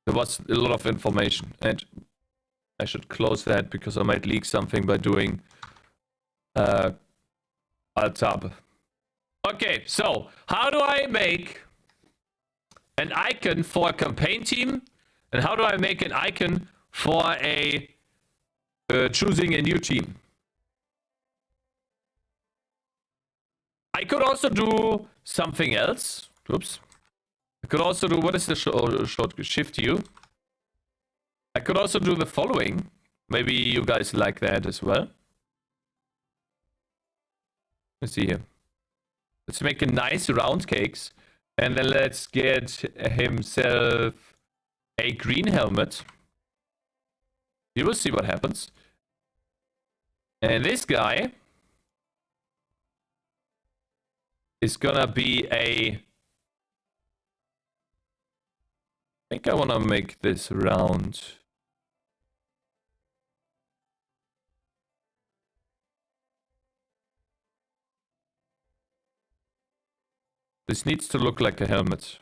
There was a lot of information, and I should close that because I might leak something by doing Alt-Tab. Okay, so how do I make an icon for a campaign team, and how do I make an icon for choosing a new team? I could also do something else. Oops. I could also do, what is the short Shift U? I could also do the following. Maybe you guys like that as well. Let's see here. Let's make a nice round cakes. And then let's get himself a green helmet. You will see what happens. And this guy is gonna be I think I want to make this round. This needs to look like a helmet.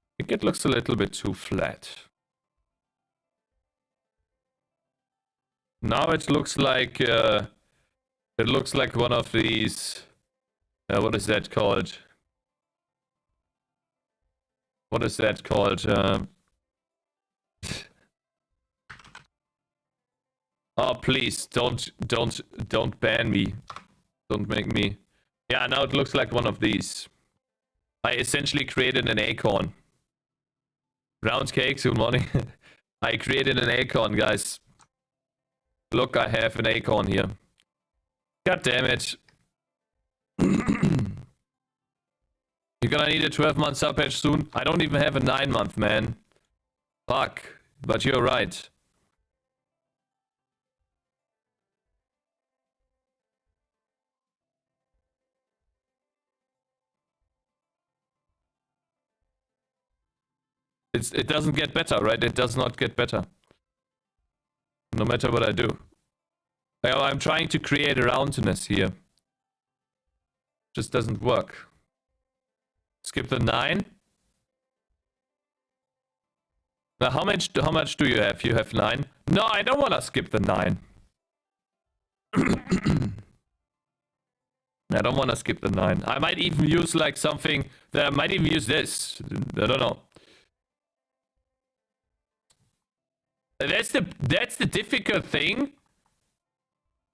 I think it looks a little bit too flat. Now it looks like one of these. What is that called? What is that called? Oh, please don't ban me. Don't make me. Yeah, now it looks like one of these. I essentially created an acorn. Round cakes, good morning. I created an acorn, guys. Look, I have an acorn here. God damn it. You're gonna need a 12-month sub patch soon. I don't even have a 9-month, man. Fuck. But you're right. It doesn't get better, right? It does not get better. No matter what I do. I'm trying to create a roundness here. Just doesn't work. Skip the 9. Now how much do you have? You have 9? No, I don't want to skip the 9. I don't want to skip the 9. I might even use like something that I might even use this. I don't know. That's the difficult thing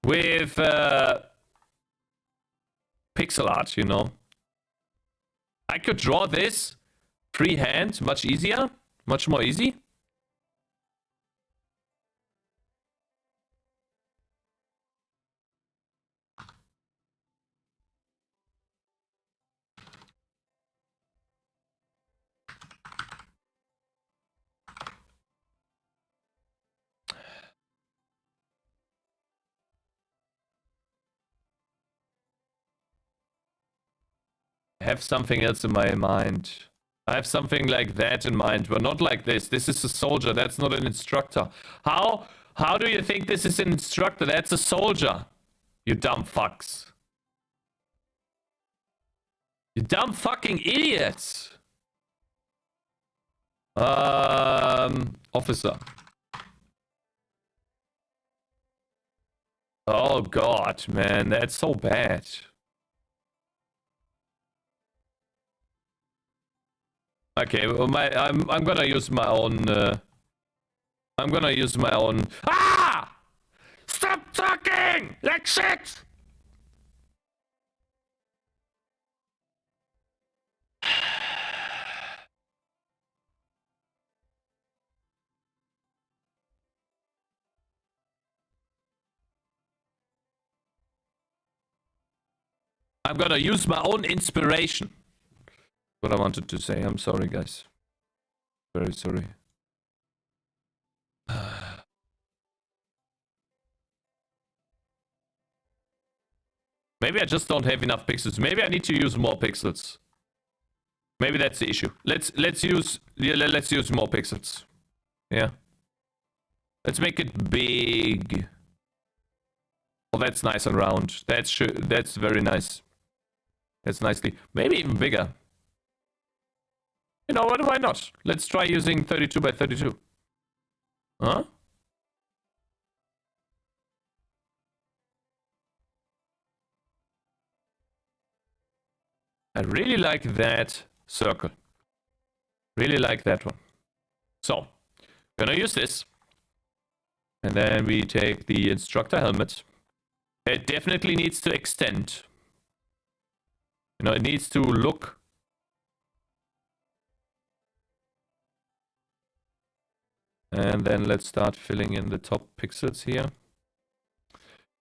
with pixel art, you know. I could draw this freehand, much easier, much more easy. I have something else in my mind. I have something like that in mind, but not like this. This is a soldier. That's not an instructor. How do you think this is an instructor? That's a soldier. You dumb fucks. You dumb fucking idiots. Officer. Oh god, man, that's so bad. Okay, well, I'm gonna use my own. I'm gonna use my own. Ah! Stop talking like shit. I'm gonna use my own inspiration. What I wanted to say. I'm sorry, guys. Very sorry. Maybe I just don't have enough pixels. Maybe I need to use more pixels. Maybe that's the issue. Let's use more pixels. Yeah. Let's make it big. Oh, that's nice and round. That's very nice. That's nicely. Maybe even bigger. You know what? Why not? Let's try using 32 by 32. Huh? I really like that circle. Really like that one. So, gonna use this. And then we take the instructor helmet. It definitely needs to extend. You know, it needs to look. And then let's start filling in the top pixels here.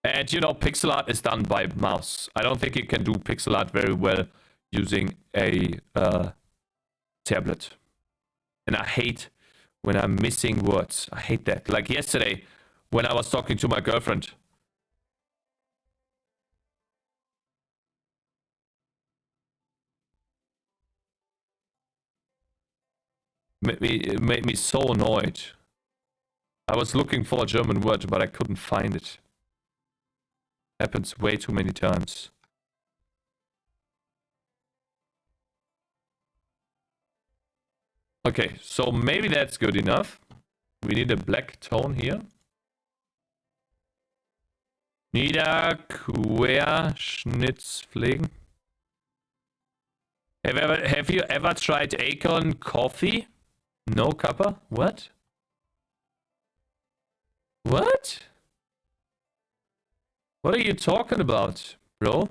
And you know, pixel art is done by mouse. I don't think you can do pixel art very well using a tablet. And I hate when I'm missing words. I hate that. Like yesterday, when I was talking to my girlfriend. It made me so annoyed. I was looking for a German word, but I couldn't find it. Happens way too many times. Okay, so maybe that's good enough. We need a black tone here. Niederquerschnittspflegen. Have you ever tried Acorn coffee? No cuppa? What? What? What are you talking about, bro?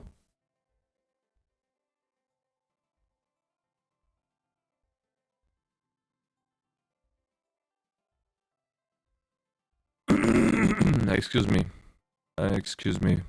Excuse me. Excuse me.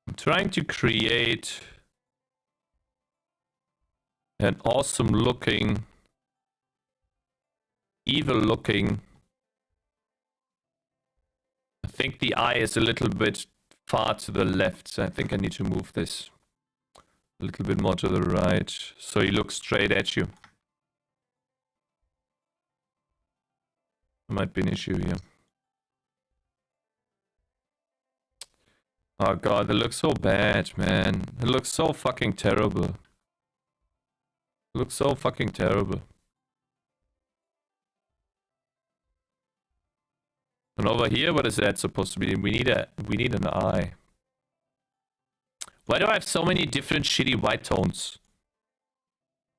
I'm trying to create an awesome looking, evil looking. I think the eye is a little bit far to the left, so I think I need to move this a little bit more to the right, so he looks straight at you. Might be an issue here. Oh god, it looks so bad, man. It looks so fucking terrible. It looks so fucking terrible. And over here, what is that supposed to be? We need an eye. Why do I have so many different shitty white tones?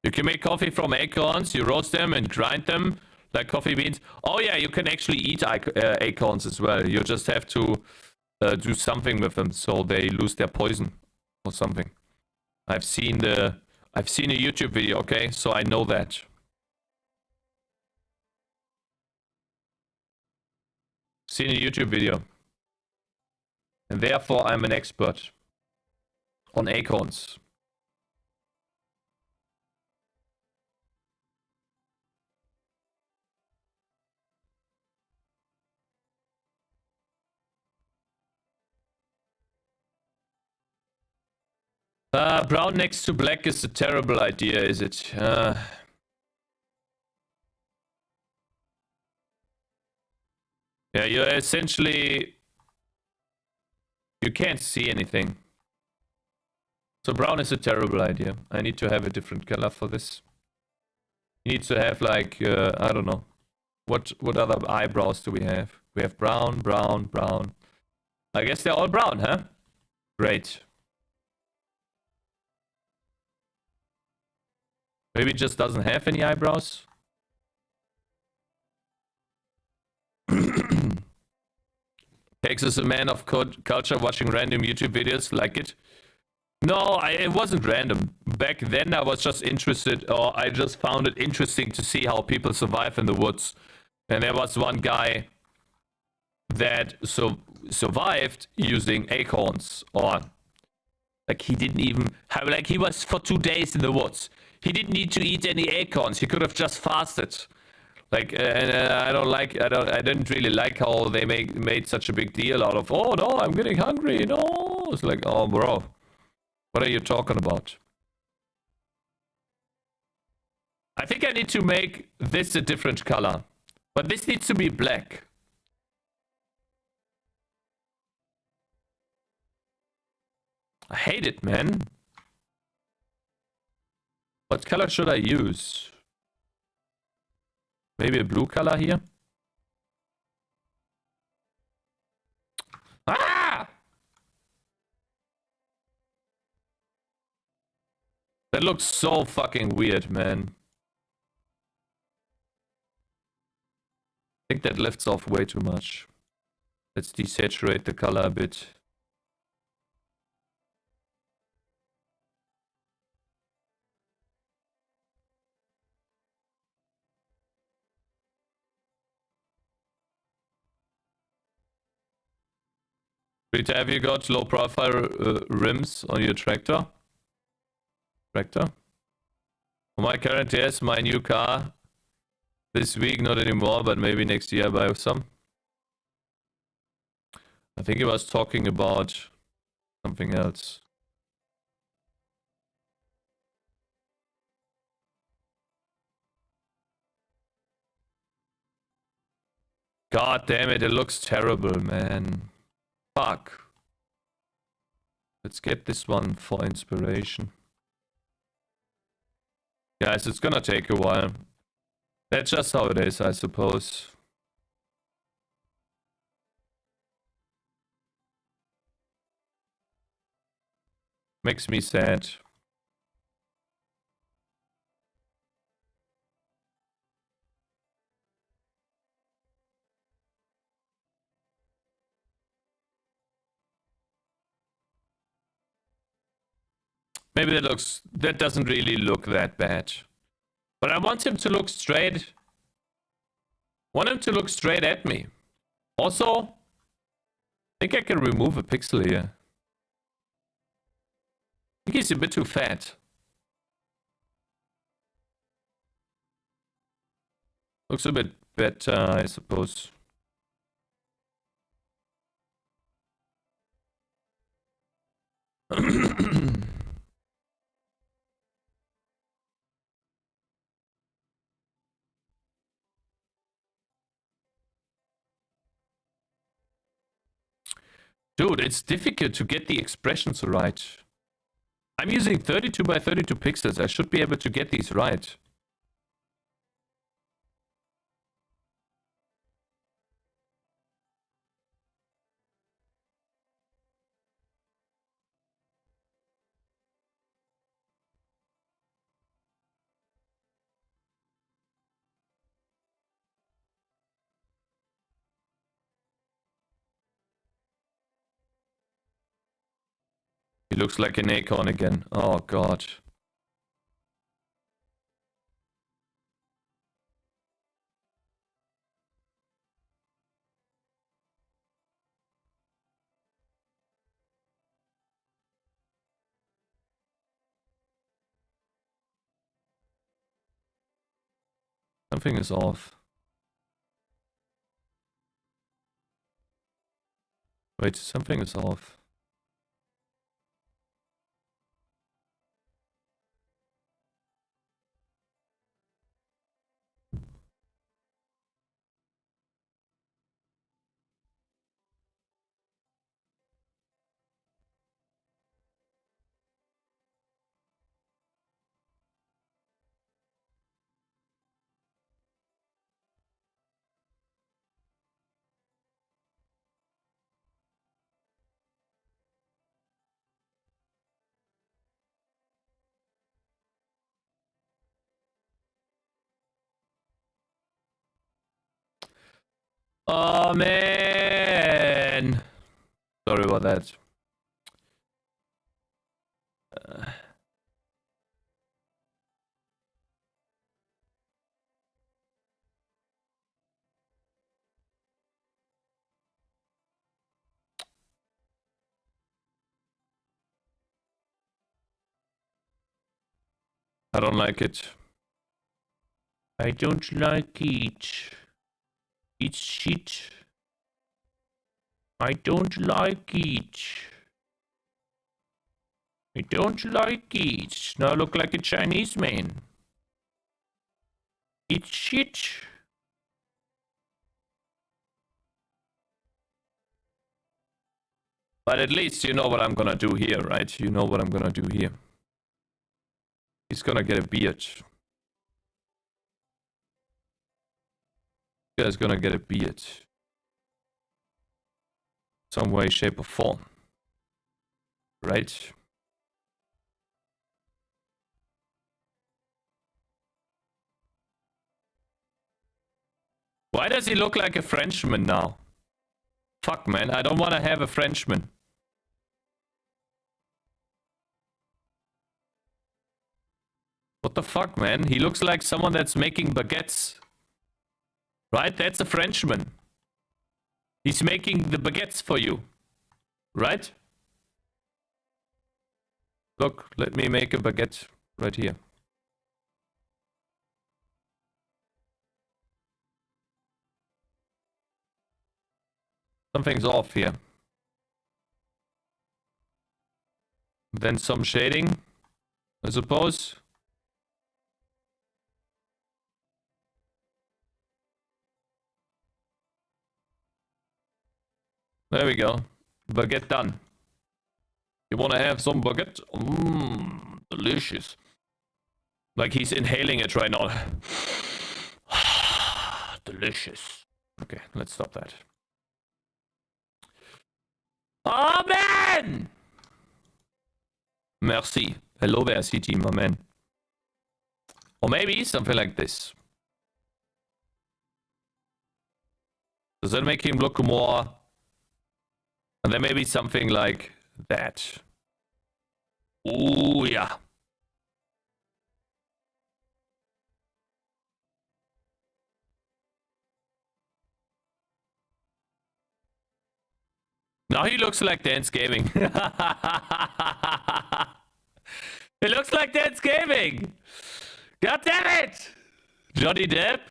You can make coffee from acorns, you roast them and grind them Like coffee beans. Oh yeah, you can actually eat acorns as well. You just have to do something with them so they lose their poison or something. I've seen a YouTube video, okay? So I know that. Seen a YouTube video. And therefore I'm an expert on acorns. Brown next to black is a terrible idea, is it? Yeah, you're essentially... You can't see anything. So brown is a terrible idea. I need to have a different color for this. You need to have like, I don't know. What other eyebrows do we have? We have brown, brown, brown. I guess they're all brown, huh? Great. Maybe it just doesn't have any eyebrows? Hex is a man of culture watching random YouTube videos, like it? No, it wasn't random. Back then I was just interested, or I just found it interesting to see how people survive in the woods. And there was one guy that survived using acorns, or like he didn't even have, like he was for 2 days in the woods. He didn't need to eat any acorns. He could have just fasted. Like, and I didn't really like how they made such a big deal out of, oh no, I'm getting hungry, no. It's like, oh bro, what are you talking about? I think I need to make this a different color, but this needs to be black. I hate it, man. What color should I use? Maybe a blue color here? Ah! That looks so fucking weird, man. I think that lifts off way too much. Let's desaturate the color a bit. Rita, have you got low profile rims on your tractor? For my current, yes, my new car. This week, not anymore, but maybe next year I buy some. I think he was talking about something else. God damn it, it looks terrible, man. Fuck. Let's get this one for inspiration. Guys, it's gonna take a while. That's just how it is, I suppose. Makes me sad. Maybe that doesn't really look that bad. But I want him to look straight. Want him to look straight at me. Also, I think I can remove a pixel here. I think he's a bit too fat. Looks a bit better, I suppose. Dude, it's difficult to get the expressions right. I'm using 32 by 32 pixels. I should be able to get these right. He looks like an acorn again. Oh god. Something is off. Wait, something is off. Oh man! Sorry about that. I don't like it. I don't like it. It's shit. I don't like it. I don't like it. Now I look like a Chinese man. It's shit. But at least you know what I'm gonna do here, right? You know what I'm gonna do here. He's gonna get a beard. This guy's gonna get a beard. Some way, shape, or form. Right? Why does he look like a Frenchman now? Fuck, man, I don't want to have a Frenchman. What the fuck, man? He looks like someone that's making baguettes. Right? That's a Frenchman. He's making the baguettes for you. Right? Look, let me make a baguette right here. Something's off here. Then some shading, I suppose. There we go. Baguette done. You wanna have some baguette? Mmm, delicious. Like he's inhaling it right now. Delicious. Okay, let's stop that. Oh man! Merci. Hello there, CT, my man. Or maybe something like this. Does that make him look more... And then maybe something like that. Ooh, yeah. Now he looks like Dance Gaming. It looks like Dance Gaming. God damn it! Johnny Depp.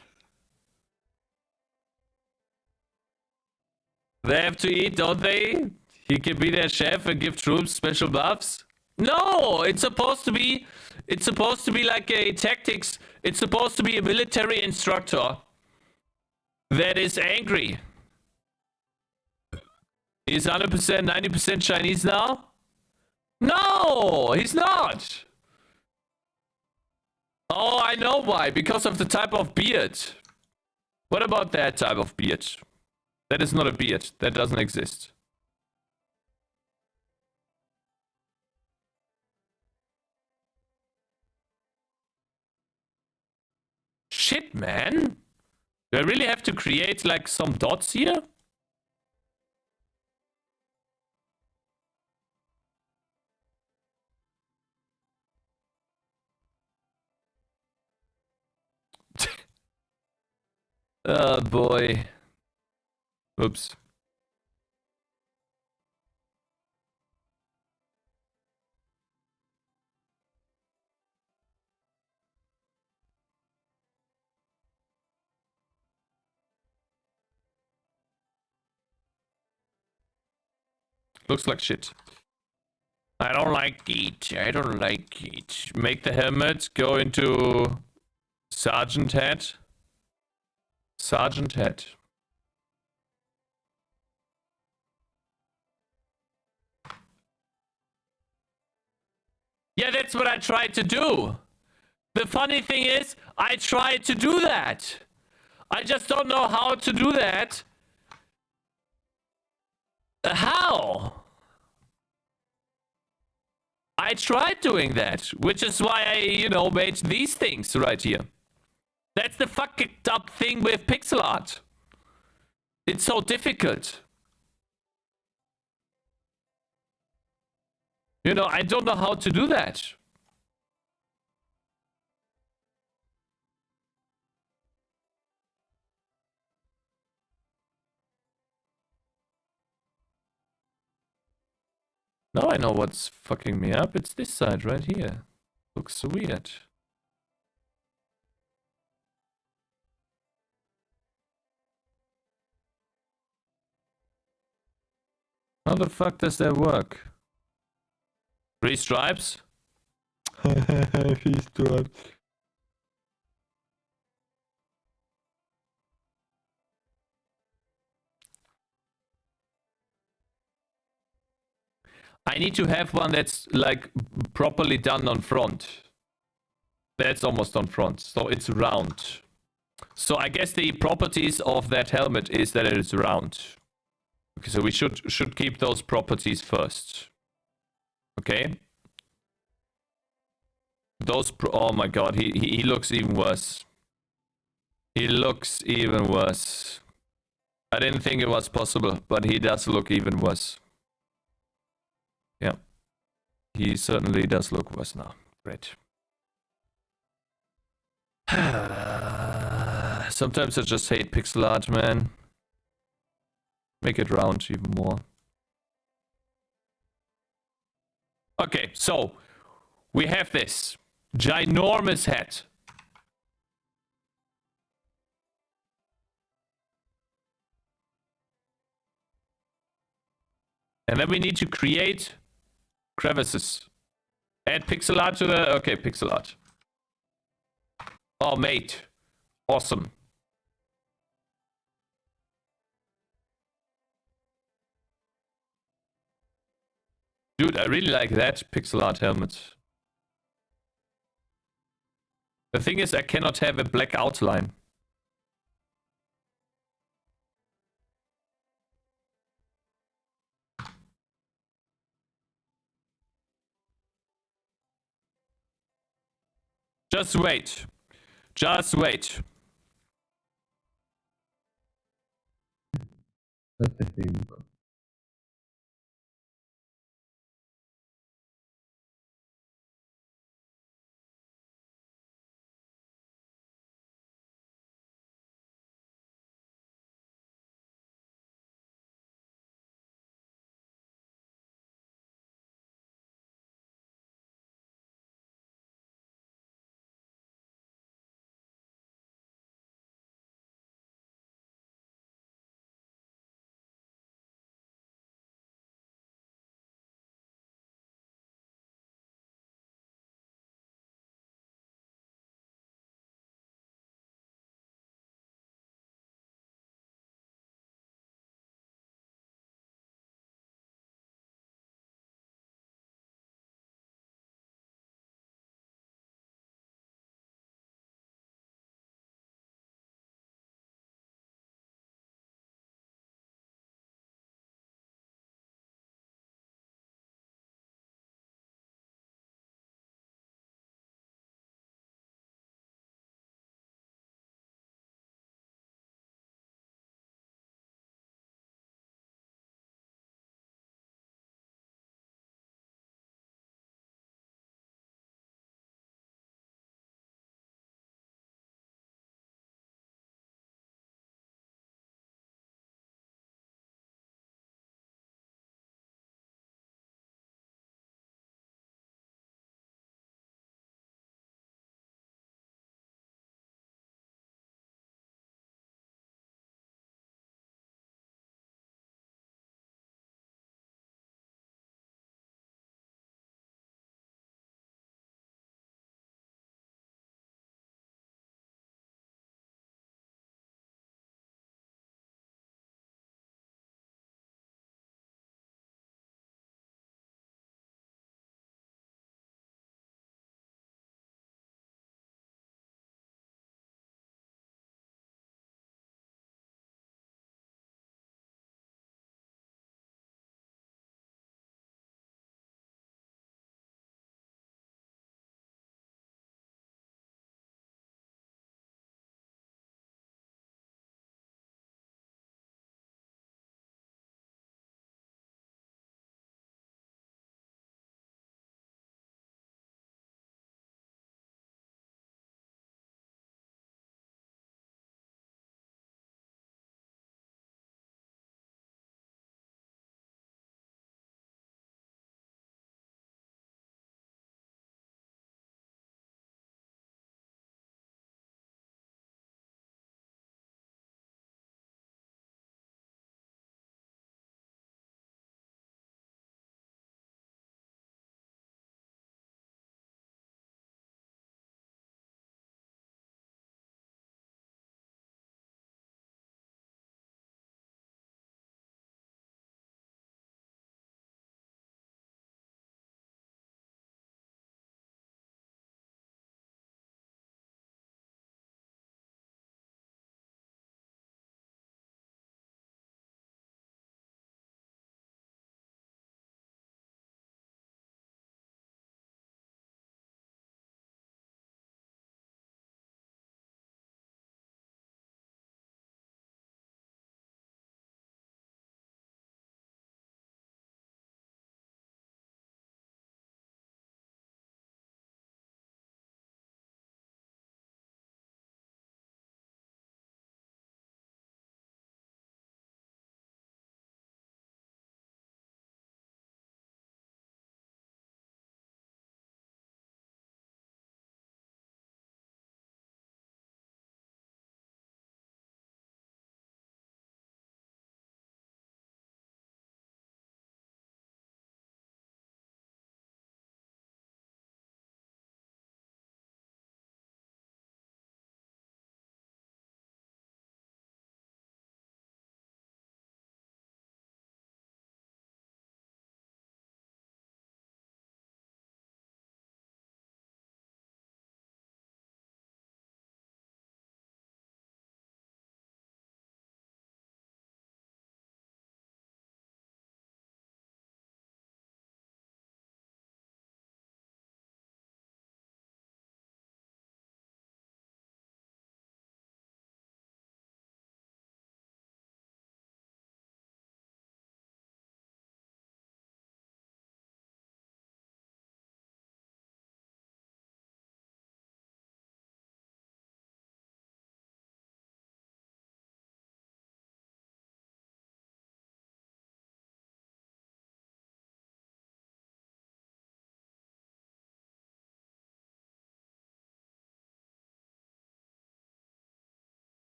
They have to eat, don't they? He can be their chef and give troops special buffs. No, it's supposed to be like a tactics. It's supposed to be a military instructor that is angry. He's 100%, 90% Chinese now? No, he's not. Oh, I know why. Because of the type of beard. What about that type of beard? That is not a beard. That doesn't exist. Shit, man. Do I really have to create like some dots here? Oh boy. Oops. Looks like shit. I don't like it. I don't like it. Make the helmet go into Sergeant Hat. Sergeant Hat. Yeah, that's what I tried to do. The funny thing is, I tried to do that. I just don't know how to do that. How? I tried doing that, which is why I, made these things right here. That's the fucked up thing with pixel art. It's so difficult. I don't know how to do that. Now I know what's fucking me up. It's this side right here. Looks so weird. How the fuck does that work? 3 stripes? 3 stripes. I need to have one that's like properly done on front. That's almost on front, so it's round. So I guess the properties of that helmet is that it is round. Okay, so we should keep those properties first. Okay. Oh my god, he looks even worse. He looks even worse. I didn't think it was possible, but he does look even worse. Yeah. He certainly does look worse now. Great. Sometimes I just hate pixel art, man. Make it round even more. Okay, so we have this ginormous head. And then we need to create crevices. Add pixel art to the... Okay, pixel art. Oh, mate. Awesome. Dude, I really like that pixel art helmet. The thing is, I cannot have a black outline. Just wait. Just wait. That's the thing.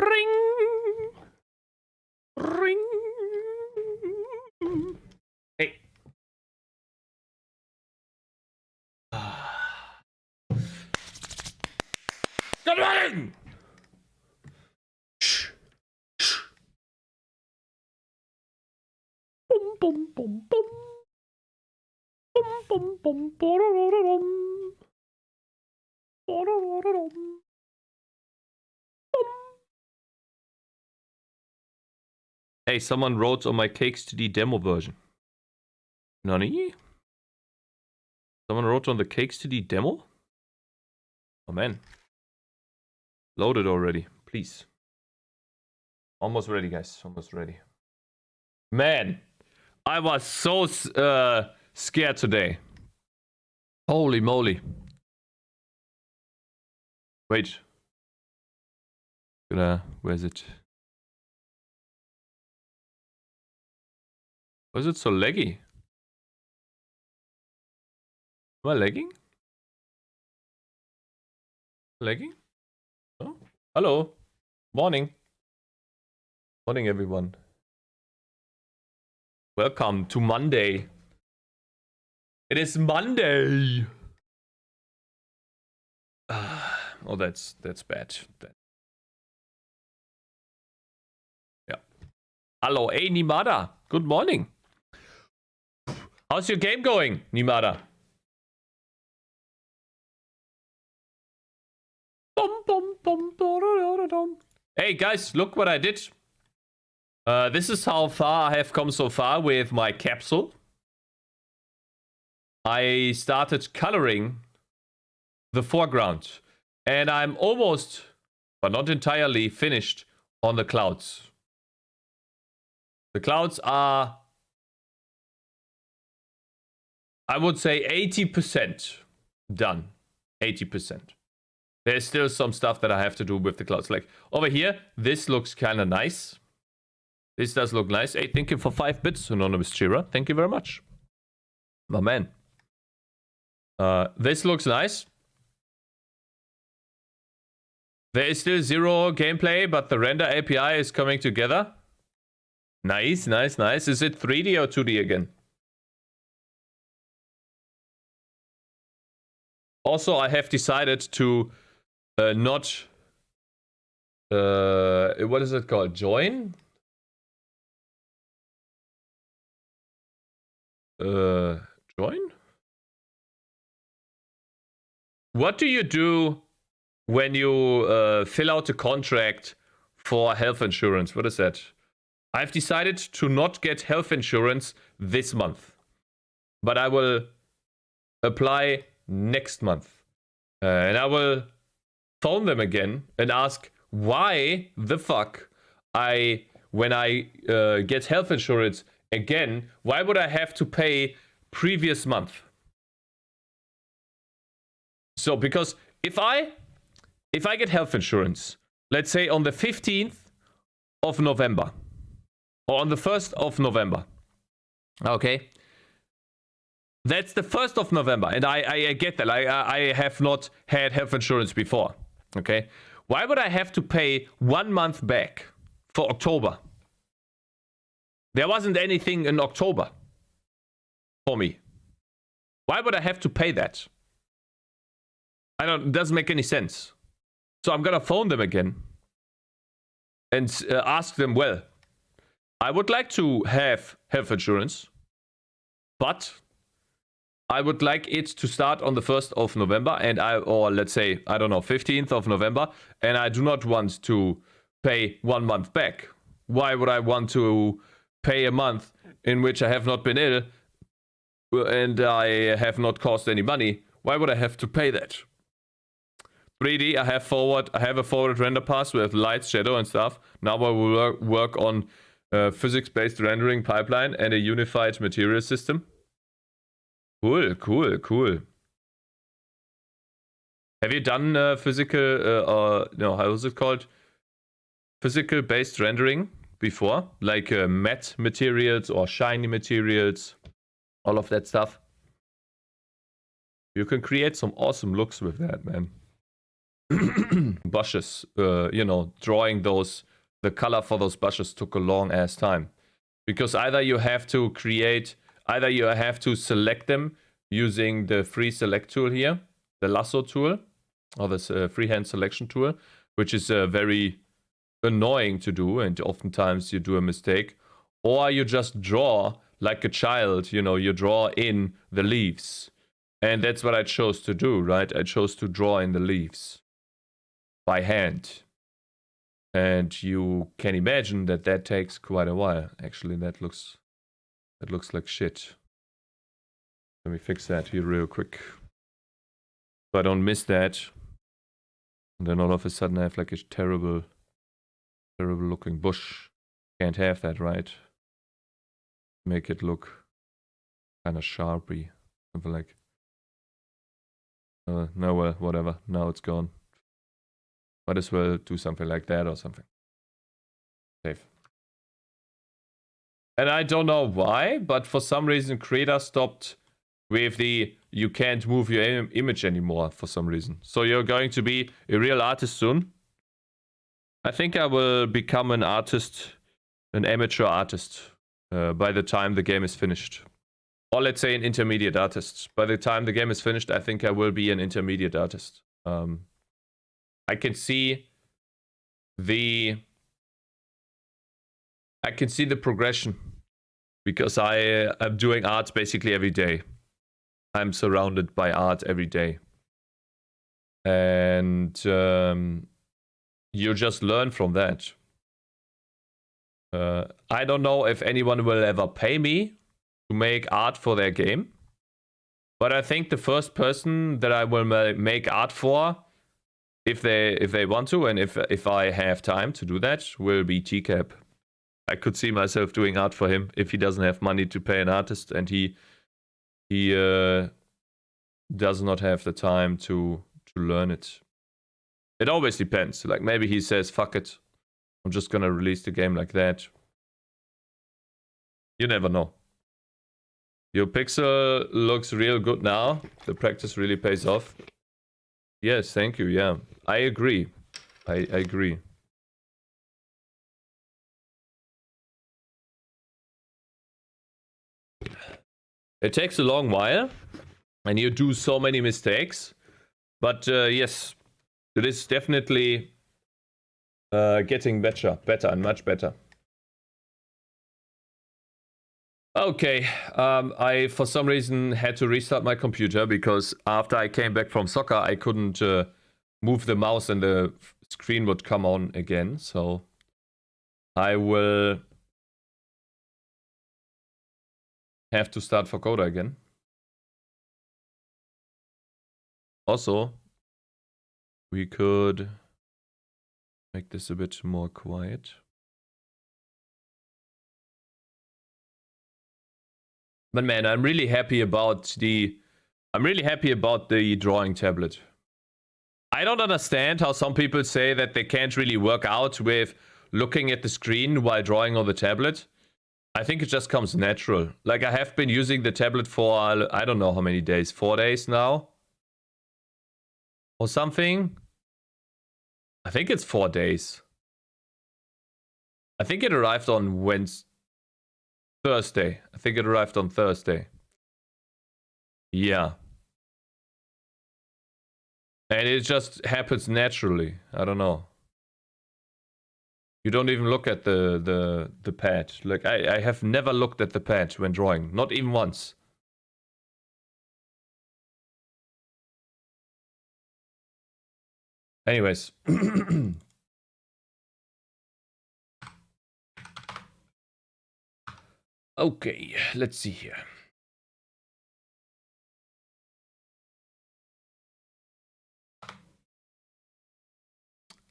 Ring. Ring. Hey. Good morning. Shh. Shh. Bum bum bum bum. Bum bum bum bum. Hey, someone wrote on my Cakes to the demo version. Nani? Someone wrote on the Cakes to the demo? Oh man. Loaded already, please. Almost ready, guys. Almost ready. Man, I was so scared today. Holy moly. Wait. Where is it? Why is it so laggy? Am I lagging? Lagging? Oh, hello. Morning. Morning, everyone. Welcome to Monday. It is Monday. Oh, that's bad. Yeah. Hello, hey Nimada. Good morning. How's your game going, Nimada? Hey guys, look what I did. This is how far I have come so far with my capsule. I started coloring the foreground. And I'm almost, but not entirely, finished on the clouds. The clouds are, I would say, 80% done. 80%. There's still some stuff that I have to do with the clouds. Like over here, this looks kind of nice. This does look nice. Hey, thank you for 5 bits, Anonymous Cheerer. Thank you very much. My man. This looks nice. There is still 0 gameplay, but the render API is coming together. Nice, nice, nice. Is it 3D or 2D again? Also, I have decided to not... what is it called? Join? Join? What do you do when you fill out a contract for health insurance? What is that? I've decided to not get health insurance this month, but I will apply next month. And I will phone them again and ask why the fuck when I get health insurance again, why would I have to pay previous month? So, because if I get health insurance, let's say on the 15th of November, or on the 1st of November, okay? That's the 1st of November, and I get that. I have not had health insurance before, okay? Why would I have to pay 1 month back for October? There wasn't anything in October for me. Why would I have to pay that? It doesn't make any sense. So I'm gonna phone them again and ask them, well, I would like to have health insurance, but I would like it to start on the 1st of November or let's say, I don't know, 15th of November, and I do not want to pay 1 month back. Why would I want to pay a month in which I have not been ill and I have not cost any money? Why would I have to pay that? 3D, I have a forward render pass with light, shadow and stuff. Now I will work on physics-based rendering pipeline and a unified material system. Cool, cool, cool. Have you done how is it called? Physical-based rendering before? Like matte materials or shiny materials, all of that stuff. You can create some awesome looks with that, man. bushes, you know, drawing those, the color for those bushes took a long ass time. Because either you have to select them using the free select tool here, the lasso tool, or this freehand selection tool, which is very annoying to do, and oftentimes you do a mistake. Or you just draw like a child, you know, you draw in the leaves. And that's what I chose to do, right? I chose to draw in the leaves by hand. And you can imagine that that takes quite a while. Actually, that looks like shit. Let me fix that here real quick. So I don't miss that. And then all of a sudden I have like a terrible looking bush. Can't have that, right? Make it look kind of sharpy. Something like... no, well, whatever. Now it's gone. Might as well do something like that or something. Save. And I don't know why, but for some reason Krita stopped with the you can't move your image anymore for some reason. So you're going to be a real artist soon. I think I will become an artist, an amateur artist, by the time the game is finished. Or let's say an intermediate artist. By the time the game is finished, I think I will be an intermediate artist. I can see the progression because I am doing art basically every day. I'm surrounded by art every day. And you just learn from that. I don't know if anyone will ever pay me to make art for their game. But I think the first person that I will make art for, if they want to, and if I have time to do that, will be TCAP. I could see myself doing art for him if he doesn't have money to pay an artist and he does not have the time to learn it. It always depends. Like maybe he says, fuck it, I'm just gonna release the game like that. You never know. Your pixel looks real good now. The practice really pays off. Yes, thank you. Yeah, I agree. I agree. It takes a long while, and you do so many mistakes. But yes, it is definitely getting better and much better. Okay, I for some reason had to restart my computer because after I came back from soccer, I couldn't move the mouse and the screen would come on again. So I will have to start for Coda again. Also, we could make this a bit more quiet. But man, I'm really happy about the drawing tablet. I don't understand how some people say that they can't really work out with looking at the screen while drawing on the tablet. I think it just comes natural. Like I have been using the tablet for I don't know how many days, 4 days now? Or something? I think it's 4 days. I think it arrived on Thursday. I think it arrived on Thursday. Yeah. And it just happens naturally. I don't know. You don't even look at the pad. Like I have never looked at the pad when drawing. Not even once. Anyways. Okay, let's see here.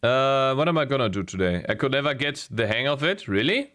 What am I gonna do today? I could never get the hang of it, really?